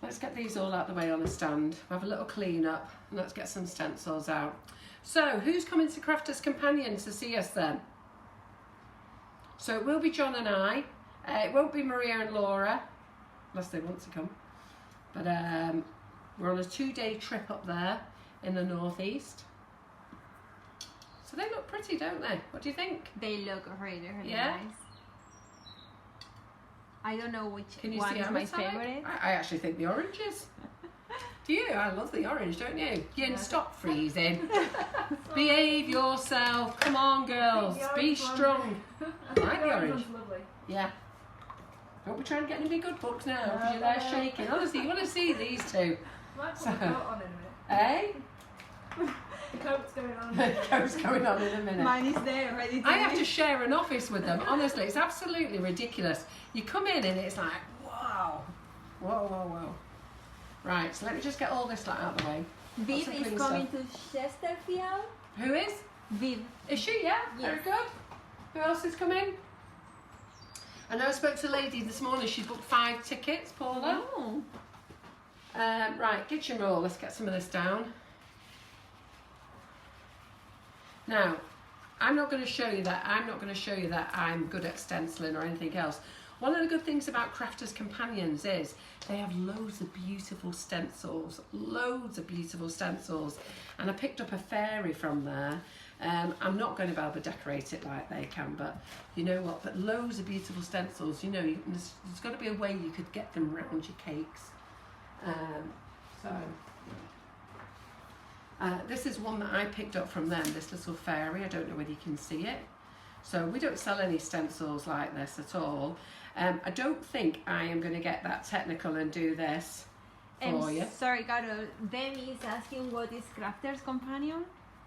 Let's get these all out the way on a stand. Have a little clean up and let's get some stencils out. So, who's coming to Crafters Companion to see us then? So it will be John and I. It won't be Maria and Laura, unless they want to come. But we're on a 2-day trip up there in the northeast. So they look pretty, don't they? What do you think? They look really, really yeah? nice. I don't know which Can you one see is my favorite. I actually think the oranges. Do you? I love the orange, don't you? Yin, stop freezing. Behave yourself. Come on, girls. Be strong. I like the orange. Lovely. Yeah. Don't be trying to get any good books now because you're there shaking. Honestly, you want to see these two. Might put So, the coat on in a minute. eh? Coke's going on. Coke's going on in a minute. Mine is there, ready to I have to share an office with them. Honestly, it's absolutely ridiculous. You come in and it's like, wow. Whoa, whoa, whoa. Right, so let me just get all this out of the way. Viv is coming to Chesterfield. Who is? Viv. Is she? Yeah? Yes. Very good. Who else is coming? I know I spoke to a lady this morning. She booked 5 tickets, Paula. Oh. Right, kitchen roll. Let's get some of this down. Now, I'm not going to show you that. I'm good at stenciling or anything else. One of the good things about Crafters Companions is they have loads of beautiful stencils, and I picked up a fairy from there. I'm not going to be able to decorate it like they can, but you know what, but loads of beautiful stencils. You know, there's got to be a way you could get them around your cakes. This is one that I picked up from them, this little fairy. I don't know whether you can see it. So we don't sell any stencils like this at all. I don't think I am going to get that technical and do this for you. Sorry, Carol. Demi is asking what is Crafters Companion?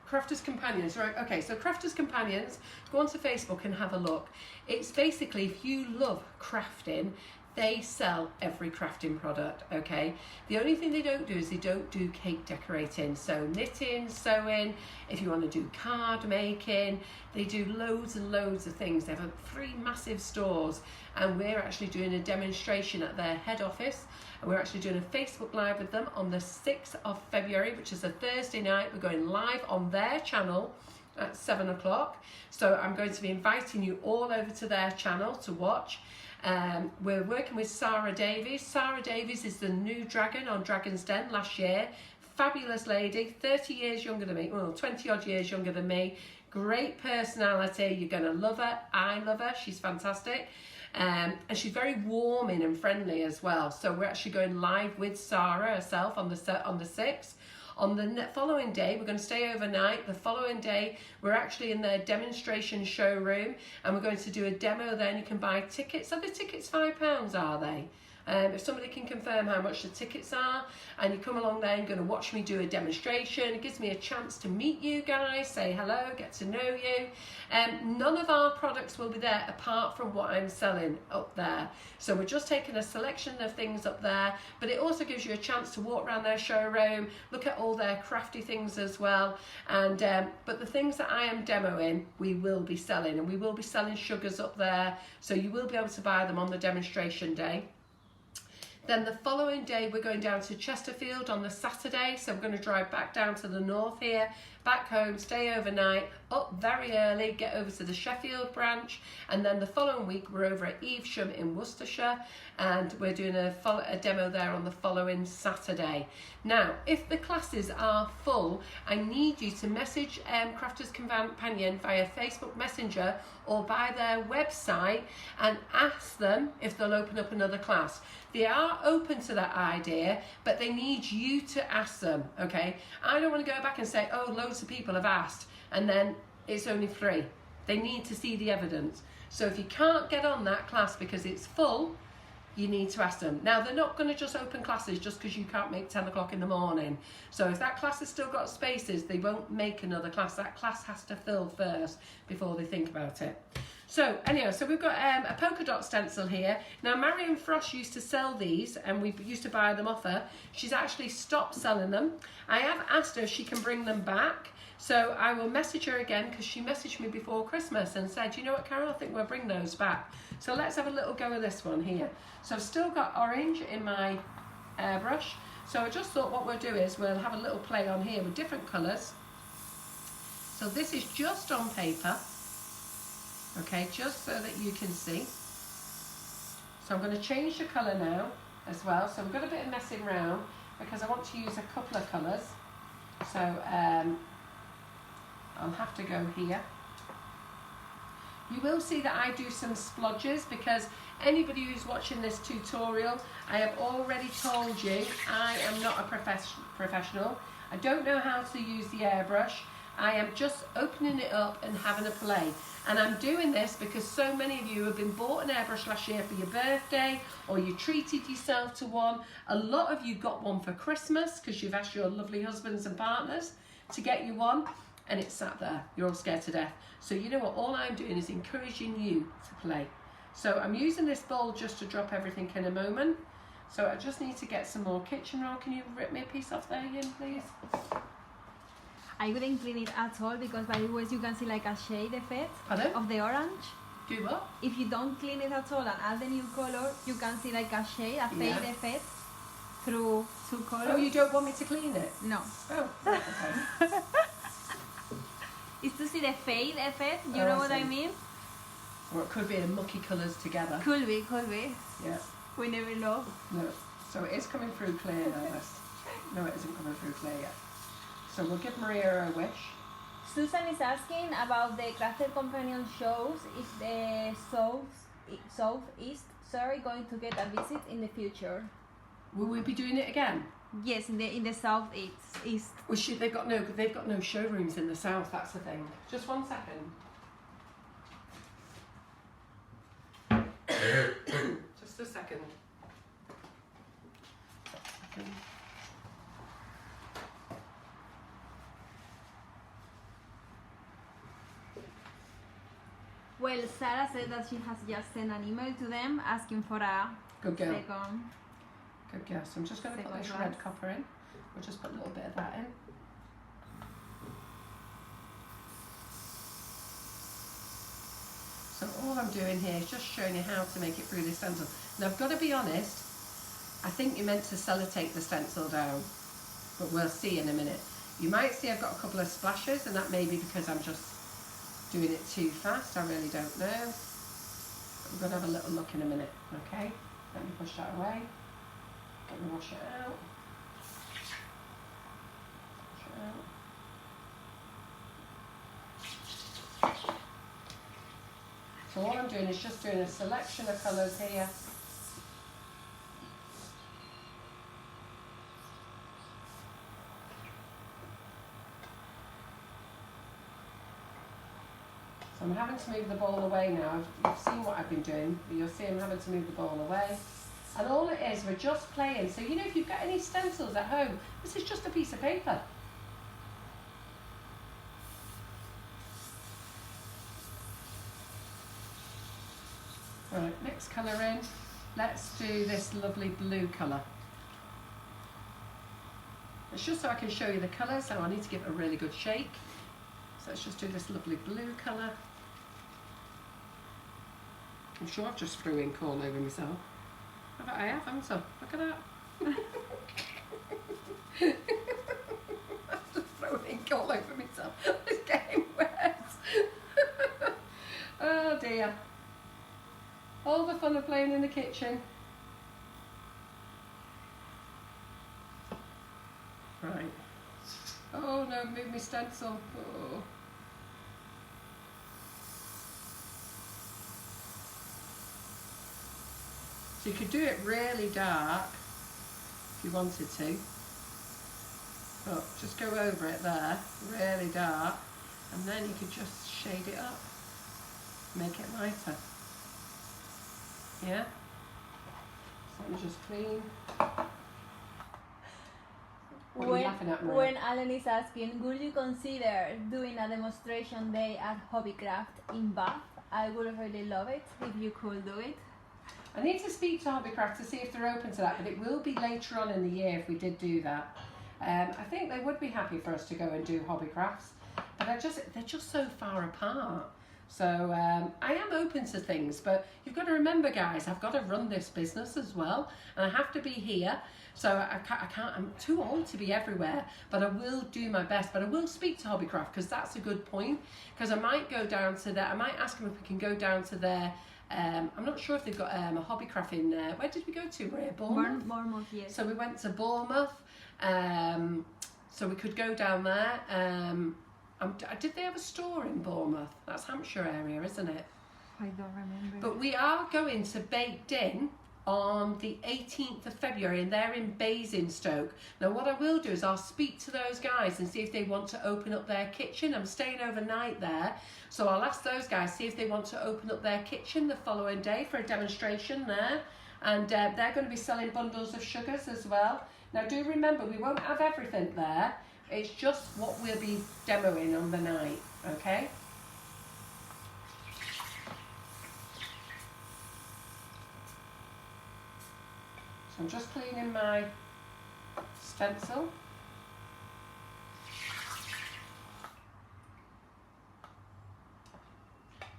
Crafters Companions, right? Okay, so Crafters Companions, go onto Facebook and have a look. It's basically, if you love crafting, they sell every crafting product, okay? The only thing they don't do is they don't do cake decorating. So knitting, sewing, if you want to do card making, they do loads and loads of things. They have 3 massive stores, and we're actually doing a demonstration at their head office, and we're actually doing a Facebook Live with them on the 6th of February, which is a Thursday night. We're going live on their channel at 7 o'clock. So I'm going to be inviting you all over to their channel to watch. We're working with Sarah Davies. Sarah Davies is the new dragon on Dragon's Den last year. Fabulous lady, 30 years younger than me, well, 20 odd years younger than me. Great personality, you're going to love her. I love her, she's fantastic. And she's very warming and friendly as well. So we're actually going live with Sarah herself on the 6th. On the following day, we're going to stay overnight. The following day, we're actually in their demonstration showroom, and we're going to do a demo there, and you can buy tickets. Are the tickets £5, are they? If somebody can confirm how much the tickets are, and you come along there and you're going to watch me do a demonstration, it gives me a chance to meet you guys, say hello, get to know you. None of our products will be there apart from what I'm selling up there. So we're just taking a selection of things up there, but it also gives you a chance to walk around their showroom, look at all their crafty things as well. And but the things that I am demoing, we will be selling, and we will be selling sugars up there, so you will be able to buy them on the demonstration day. Then the following day, we're going down to Chesterfield on the Saturday. So we're going to drive back down to the north here, back home, stay overnight, up very early, get over to the Sheffield branch. And then the following week, we're over at Evesham in Worcestershire, and we're doing a demo there on the following Saturday. Now, if the classes are full, I need you to message Crafters Companion via Facebook Messenger or by their website and ask them if they'll open up another class. They are open to that idea, but they need you to ask them, okay? I don't want to go back and say, oh, loads of people have asked, and then it's only 3. They need to see the evidence. So if you can't get on that class because it's full, you need to ask them. Now, they're not going to just open classes just because you can't make 10 o'clock in the morning. So if that class has still got spaces, they won't make another class. That class has to fill first before they think about it. So anyway, so we've got a polka dot stencil here. Now, Marion Frost used to sell these, and we used to buy them off her. She's actually stopped selling them. I have asked her if she can bring them back. So I will message her again, because she messaged me before Christmas and said, you know what, Carol, I think we'll bring those back. So let's have a little go of this one here. So I've still got orange in my airbrush. So I just thought what we'll do is we'll have a little play on here with different colours. So this is just on paper. Okay, just so that you can see. So I'm going to change the colour now as well. So we've got a bit of messing around because I want to use a couple of colours. So I'll have to go here. You will see that I do some splodges, because anybody who's watching this tutorial, I have already told you I am not a professional. I don't know how to use the airbrush. I am just opening it up and having a play. And I'm doing this because so many of you have been bought an airbrush last year for your birthday, or you treated yourself to one. A lot of you got one for Christmas because you've asked your lovely husbands and partners to get you one, and it's sat there. You're all scared to death. So you know what? All I'm doing is encouraging you to play. So I'm using this bowl just to drop everything in a moment. So I just need to get some more kitchen roll. Can you rip me a piece off there, Yin, please? I wouldn't clean it at all because by the way you can see like a shade effect Pardon? of the orange. Do what? If you don't clean it at all and add the new color, you can see like a shade, a fade effect through two colors. Oh, you don't want me to clean it? No. Oh, okay. It's to see the fade effect, you know what I mean? Or it could be the mucky colours together. Could be, could be. Yeah. We never know. No. So it is coming through clear now, this. No, it isn't coming through clear yet. So we'll give Maria a wish. Susan is asking about the Crafter Companion shows if the Southeast, going to get a visit in the future. Will we be doing it again? Yes, in the Southeast. Well, they've got no showrooms in the south. That's the thing. Just 1 second. Just a second. Well, Sarah said that she has just sent an email to them asking for a Good girl. second. Good girl. So I'm just going to put this red copper in. We'll just put a little bit of that in. So all I'm doing here is just showing you how to make it through this stencil. Now I've got to be honest, I think you're meant to sellotape the stencil down, but we'll see in a minute. You might see I've got a couple of splashes, and that may be because I'm just doing it too fast. I really don't know. We're going to have a little look in a minute, okay? Let me push that away. Let me wash it out. Wash it out. So all I'm doing is just doing a selection of colours here. So I'm having to move the bowl away now. You've seen what I've been doing, but you'll see I'm having to move the bowl away. And all it is, we're just playing. So you know, if you've got any stencils at home, this is just a piece of paper. Right, next colour in. Let's do this lovely blue colour. It's just so I can show you the colour, so I need to give it a really good shake. So let's just do this lovely blue colour. I'm sure I've just threw ink all over myself. I have, haven't I? Look at that. I've just thrown ink all over myself. It's getting wet. Oh dear. All the fun of playing in the kitchen. Right. Oh no, move my stencil. Oh. So you could do it really dark if you wanted to. But just go over it there, really dark, and then you could just shade it up. Make it lighter. Yeah? So let me just clean. What are you laughing at, Maria? When Alan is asking, would you consider doing a demonstration day at Hobbycraft in Bath? I would really love it if you could do it. I need to speak to Hobbycraft to see if they're open to that, but it will be later on in the year if we did do that. I think they would be happy for us to go and do Hobbycrafts, but they're just so far apart. So I am open to things, but you've got to remember, guys, I've got to run this business as well, and I have to be here. So I can't, I'm too old to be everywhere, but I will do my best. But I will speak to Hobbycraft, because that's a good point, because I might go down to their, I might ask them if we can go down to their, I'm not sure if they've got a Hobbycraft in there. Where did we go to, Maria? Bournemouth? Bournemouth, yes. So we went to Bournemouth, so we could go down there. Did they have a store in Bournemouth? That's Hampshire area, isn't it? I don't remember. But we are going to Baked In on the 18th of February, and they're in Basingstoke. Now what I will do is I'll speak to those guys and see if they want to open up their kitchen. I'm staying overnight there, so I'll ask those guys, see if they want to open up their kitchen the following day for a demonstration there. And they're going to be selling bundles of sugars as well. Now do remember, we won't have everything there. It's just what we'll be demoing on the night, okay? So I'm just cleaning my stencil.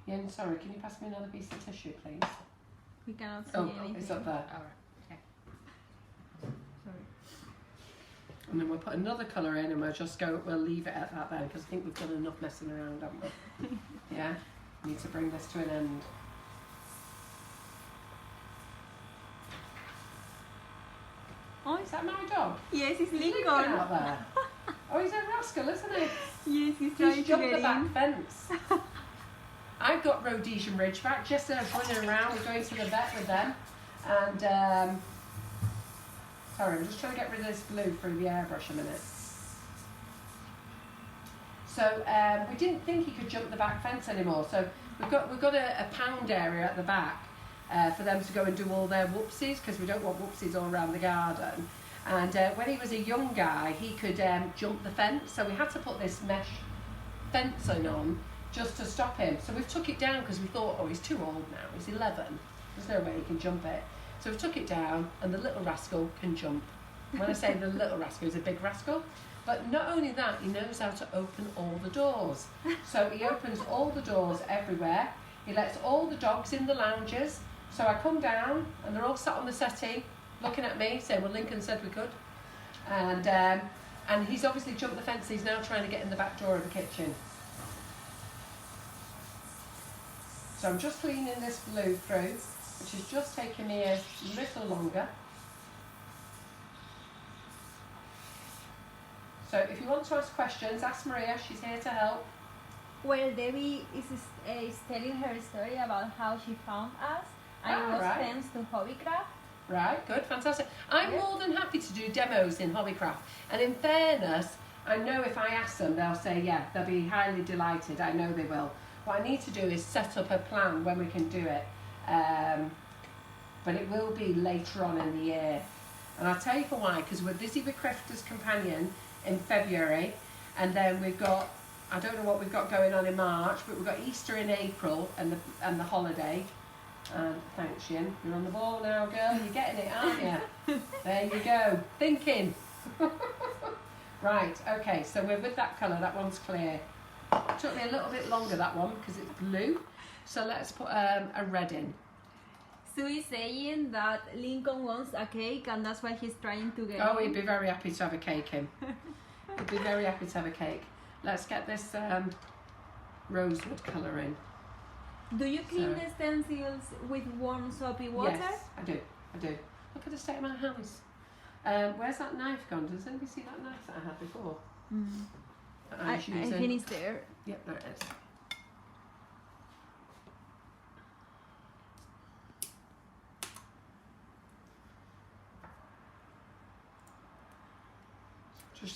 Yen, sorry, can you pass me another piece of tissue, please? We cannot see anything. It's up there. All right. Okay. Sorry. And then we'll put another colour in and we'll leave it at that then, because I think we've done enough messing around, haven't we? Yeah? Need to bring this to an end. Oh, Is that my dog? yes, it's He's Lincoln Lincoln. out there. Oh, he's a rascal, isn't he? Yes, he's trying He's to jumped get the back in. fence. I've got Rhodesian Ridgeback. Just as I was running around, we're going to the vet with them. And, sorry, I'm just trying to get rid of this blue through the airbrush a minute. So we didn't think he could jump the back fence anymore. So we've got a pound area at the back for them to go and do all their whoopsies, because we don't want whoopsies all around the garden. And when he was a young guy, he could jump the fence. So we had to put this mesh fencing on just to stop him. So we've took it down because we thought, oh, he's too old now. He's 11. There's no way he can jump it. So we took it down, and the little rascal can jump. When I say the little rascal, he's a big rascal. But not only that, he knows how to open all the doors. So he opens all the doors everywhere. He lets all the dogs in the lounges. So I come down, and they're all sat on the settee, looking at me, saying, well, Lincoln said we could. And he's obviously jumped the fence. He's now trying to get in the back door of the kitchen. So I'm just cleaning this blue through, which is just taking me a little longer. So if you want to ask questions, ask Maria, she's here to help. Well, Debbie is telling her story about how she found us, and it was thanks to Hobbycraft. Right, good, fantastic. I'm more than happy to do demos in Hobbycraft. And in fairness, I know if I ask them, they'll say, yeah, they'll be highly delighted. I know they will. What I need to do is set up a plan when we can do it. But it will be later on in the year. And I'll tell you for why, because we're busy with Crafter's Companion in February. And then we've got, I don't know what we've got going on in March, but we've got Easter in April and the holiday. And thanks, Yin. You're on the ball now, girl. You're getting it, aren't you? There you go. Thinking. Right, okay, so we're with that colour. That one's clear. It took me a little bit longer, that one, because it's blue. So let's put a red in. Sue is saying that Lincoln wants a cake, and that's why he's trying to get Oh, in. he'd be very happy to have a cake in. He'd be very happy to have a cake. Let's get this rosewood colour in. Do you clean the stencils with warm soapy water? Yes, I do. Look at the state of my hands. Where's that knife gone? Does anybody see that knife that I had before? I think it's there. Yep, there it is.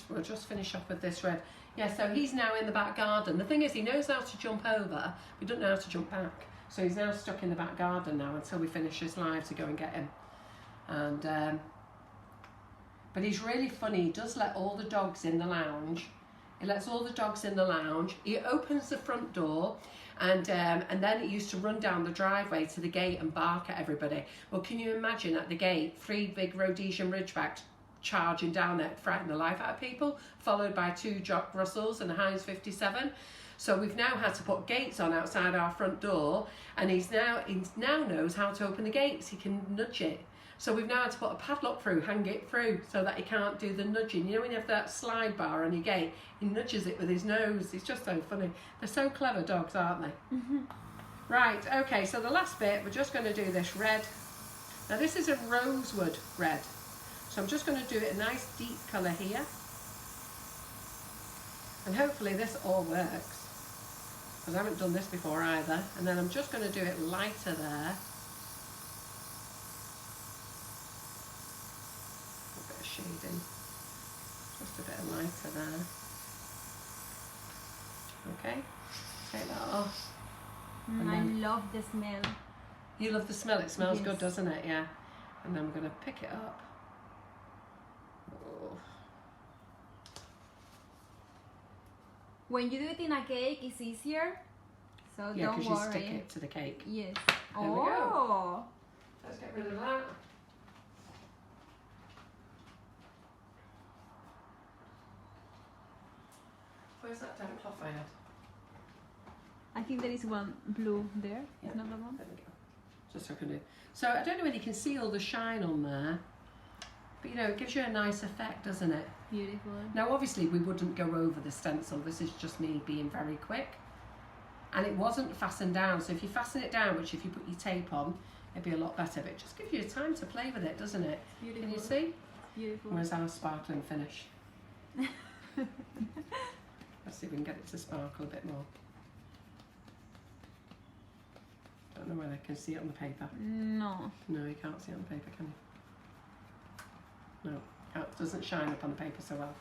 We'll just finish off with this red. Yeah, so he's now in the back garden. The thing is, he knows how to jump over, but he doesn't know how to jump back. So he's now stuck in the back garden now until we finish this live to go and get him. And but he's really funny. He does let all the dogs in the lounge. He lets all the dogs in the lounge. He opens the front door, and then it used to run down the driveway to the gate and bark at everybody. Well, can you imagine at the gate, 3 big Rhodesian Ridgebacks charging down there, frightening the life out of people, followed by 2 Jock Russells and a Heinz 57. So we've now had to put gates on outside our front door, and he now knows how to open the gates. He can nudge it. So we've now had to put a padlock through, hang it through, so that he can't do the nudging. You know when you have that slide bar on your gate, he nudges it with his nose. It's just so funny. They're so clever, dogs, aren't they? Right, okay, so the last bit, we're just going to do this red. Now this is a rosewood red. So I'm just going to do it a nice deep colour here. And hopefully this all works, because I haven't done this before either. And then I'm just going to do it lighter there. A bit of shading. Just a bit of lighter there. Okay, take that off. I love the smell. You love the smell, it smells Yes. good, doesn't it? Yeah. And then I'm going to pick it up. Oh. When you do it in a cake, it's easier. So Yeah, don't because worry. you stick it to the cake. Yes. There we go. Let's get rid of that. Where's that damp cloth I had? I think there is one blue there. Yeah. Another one. There we go. Just so I can do. So I don't know whether you can see all the shine on there, but you know, it gives you a nice effect, doesn't it? Beautiful. Now obviously we wouldn't go over the stencil, this is just me being very quick. And it wasn't fastened down, so if you fasten it down, which if you put your tape on, it'd be a lot better, but it just gives you time to play with it, doesn't it? Beautiful. Can you see? Beautiful. Where's our sparkling finish? Let's see if we can get it to sparkle a bit more. Don't know whether I can see it on the paper. No. No, you can't see it on the paper, can you? No, it doesn't shine up on the paper so well.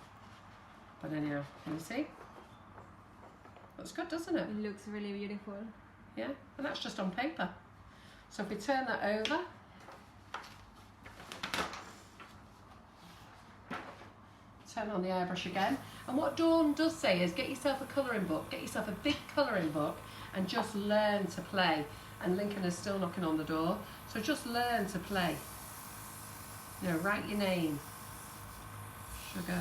But anyhow, can you see? Looks good, doesn't it? It looks really beautiful. Yeah, and that's just on paper. So if we turn that over, turn on the airbrush again. And what Dawn does say is get yourself a colouring book, get yourself a big colouring book and just learn to play. And Lincoln is still knocking on the door. So just learn to play. You know, write your name. Sugar.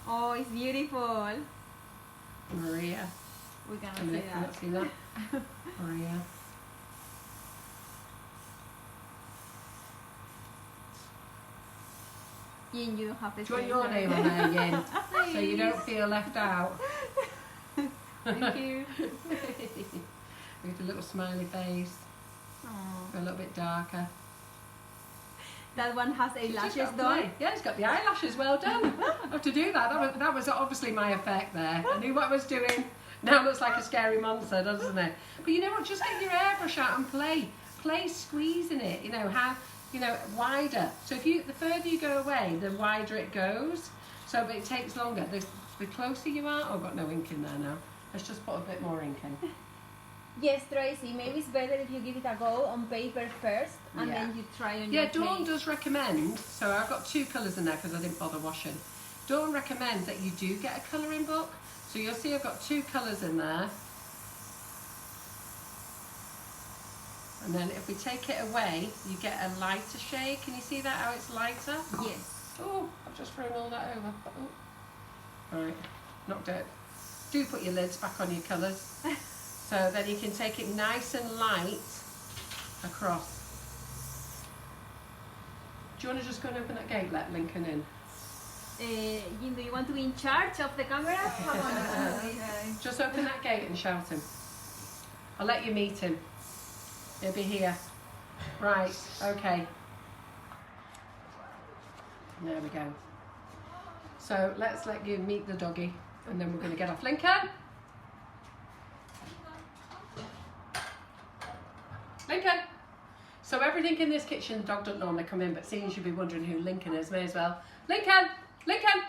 Oh, it's beautiful. Maria. We cannot Can see you that. see that? Maria. Yin, you don't have to Do you want say your that. name on there, Yin? So you don't feel left out. Thank you. With a little smiley face. Aw. A little bit darker. That one has She's just eyelashes got done. play. Yeah, it's got the eyelashes. Well done. I have to do that. That was obviously my effect there. I knew what I was doing. Now it looks like a scary monster, doesn't it? But you know what? Just get your airbrush out and play. Play squeezing it. You know how. You know, wider. So if you, the further you go away, the wider it goes. So but it takes longer. The closer you are. Oh, I've got no ink in there now. Let's just put a bit more ink in. Yes, Tracy, maybe it's better if you give it a go on paper first and Yeah. then you try on Yeah, your Dawn plate. does recommend, so I've got two colours in there because I didn't bother washing. Dawn recommends that you do get a colouring book. So you'll see I've got two colours in there. And then if we take it away, you get a lighter shade. Can you see that, how it's lighter? Yes. Oh, I've just thrown all that over. Oh. Right, knocked it. Do put your lids back on your colours. So then you can take it nice and light across. Do you want to just go and open that gate, let Lincoln in? Yin, do you want to be in charge of the camera? Just open that gate and shout him. I'll let you meet him. He'll be here. Right, okay. There we go. So let's let you meet the doggy and then we're going to get off. Lincoln! Lincoln! So everything in this kitchen, the dog doesn't normally come in, but seeing you'll be wondering who Lincoln is, may as well. Lincoln! Lincoln!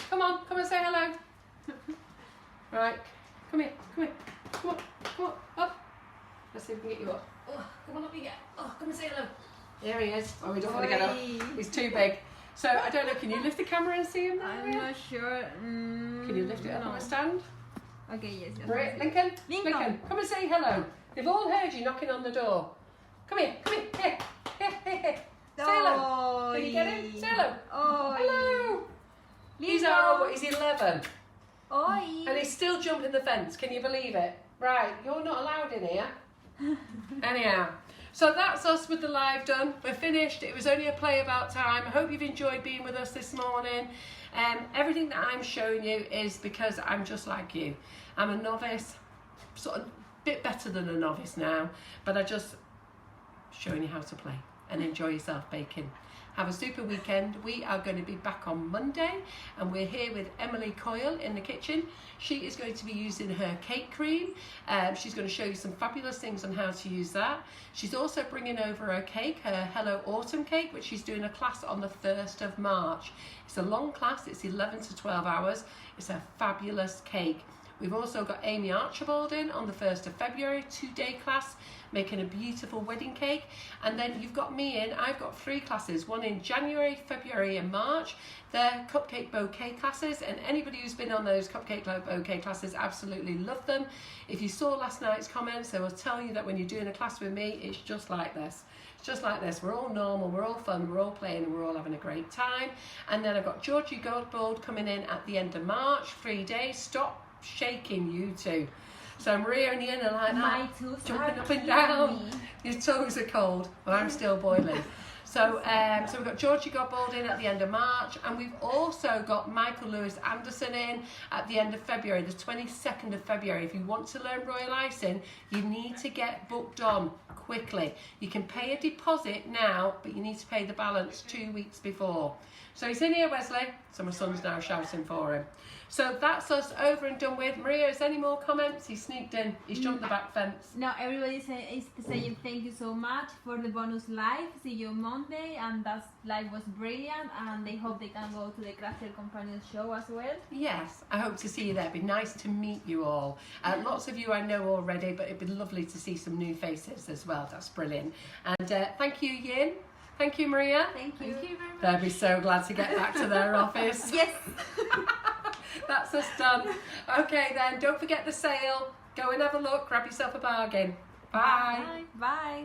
Come on, come and say hello. Right, come here, come here. Come on, come on, up. Let's see if we can get you up. Oh, come on up you get. Oh, come and say hello. Here he is. Oh, he doesn't want to get up. He's too big. So I don't know, can you lift the camera and see him there? I'm not sure. Can you lift it up no. on a stand? Okay, yes. yes. Right, Lincoln, Lincoln, come and say hello. They've all heard you knocking on the door. Come here, here, here. Say hello. Can you get him? Say hello. Oi. Hello. He's Lincoln. our, but he's 11. Oi. And he's still jumping the fence, can you believe it? Right, you're not allowed in here. Anyhow, so that's us with the live done. We're finished. It was only a play about time. I hope you've enjoyed being with us this morning. Everything that I'm showing you is because I'm just like you. I'm a novice, sort of bit better than a novice now, but I just showing you how to play and enjoy yourself baking. Have a super weekend. We are going to be back on Monday and we're here with Emily Coyle in the kitchen. She is going to be using her cake cream. She's going to show you some fabulous things on how to use that. She's also bringing over her cake, her Hello Autumn cake, which she's doing a class on the 1st of March. It's a long class, it's 11 to 12 hours. It's a fabulous cake. We've also got Amy Archibald in on the 1st of February, 2-day class, making a beautiful wedding cake. And then you've got me in. I've got 3 classes, one in January, February and March. They're cupcake bouquet classes, and anybody who's been on those cupcake bouquet classes absolutely love them. If you saw last night's comments, they will tell you that when you're doing a class with me, it's just like this. It's just like this. We're all normal, we're all fun, we're all playing, and we're all having a great time. And then I've got Georgie Goldbold coming in at the end of March, 3 days. Stop shaking, you two. So Maria and Ian are like that, jumping up and down. Your toes are cold, but I'm still boiling. So we've got Georgie Goldbold in at the end of March, and we've also got Michael Lewis Anderson in at the end of February, the 22nd of February. If you want to learn royal icing, you need to get booked on quickly. You can pay a deposit now, but you need to pay the balance 2 weeks before. So he's in here, Wesley. So my son's now shouting for him. So that's us over and done with. Maria, is there any more comments? He sneaked in. He's jumped the back fence. No, everybody is saying thank you so much for the bonus live. See you Monday, and that live was brilliant, and they hope they can go to the Crafter Companion show as well. Yes, I hope to see you there. It'd be nice to meet you all. Lots of you I know already, but it'd be lovely to see some new faces as well. That's brilliant. And thank you, Yin. Thank you, Maria. Thank you. Thank you very much. They'll be so glad to get back to their office. Yes. That's us done. Okay then, don't forget the sale. Go and have a look, grab yourself a bargain. Bye. Bye. Bye.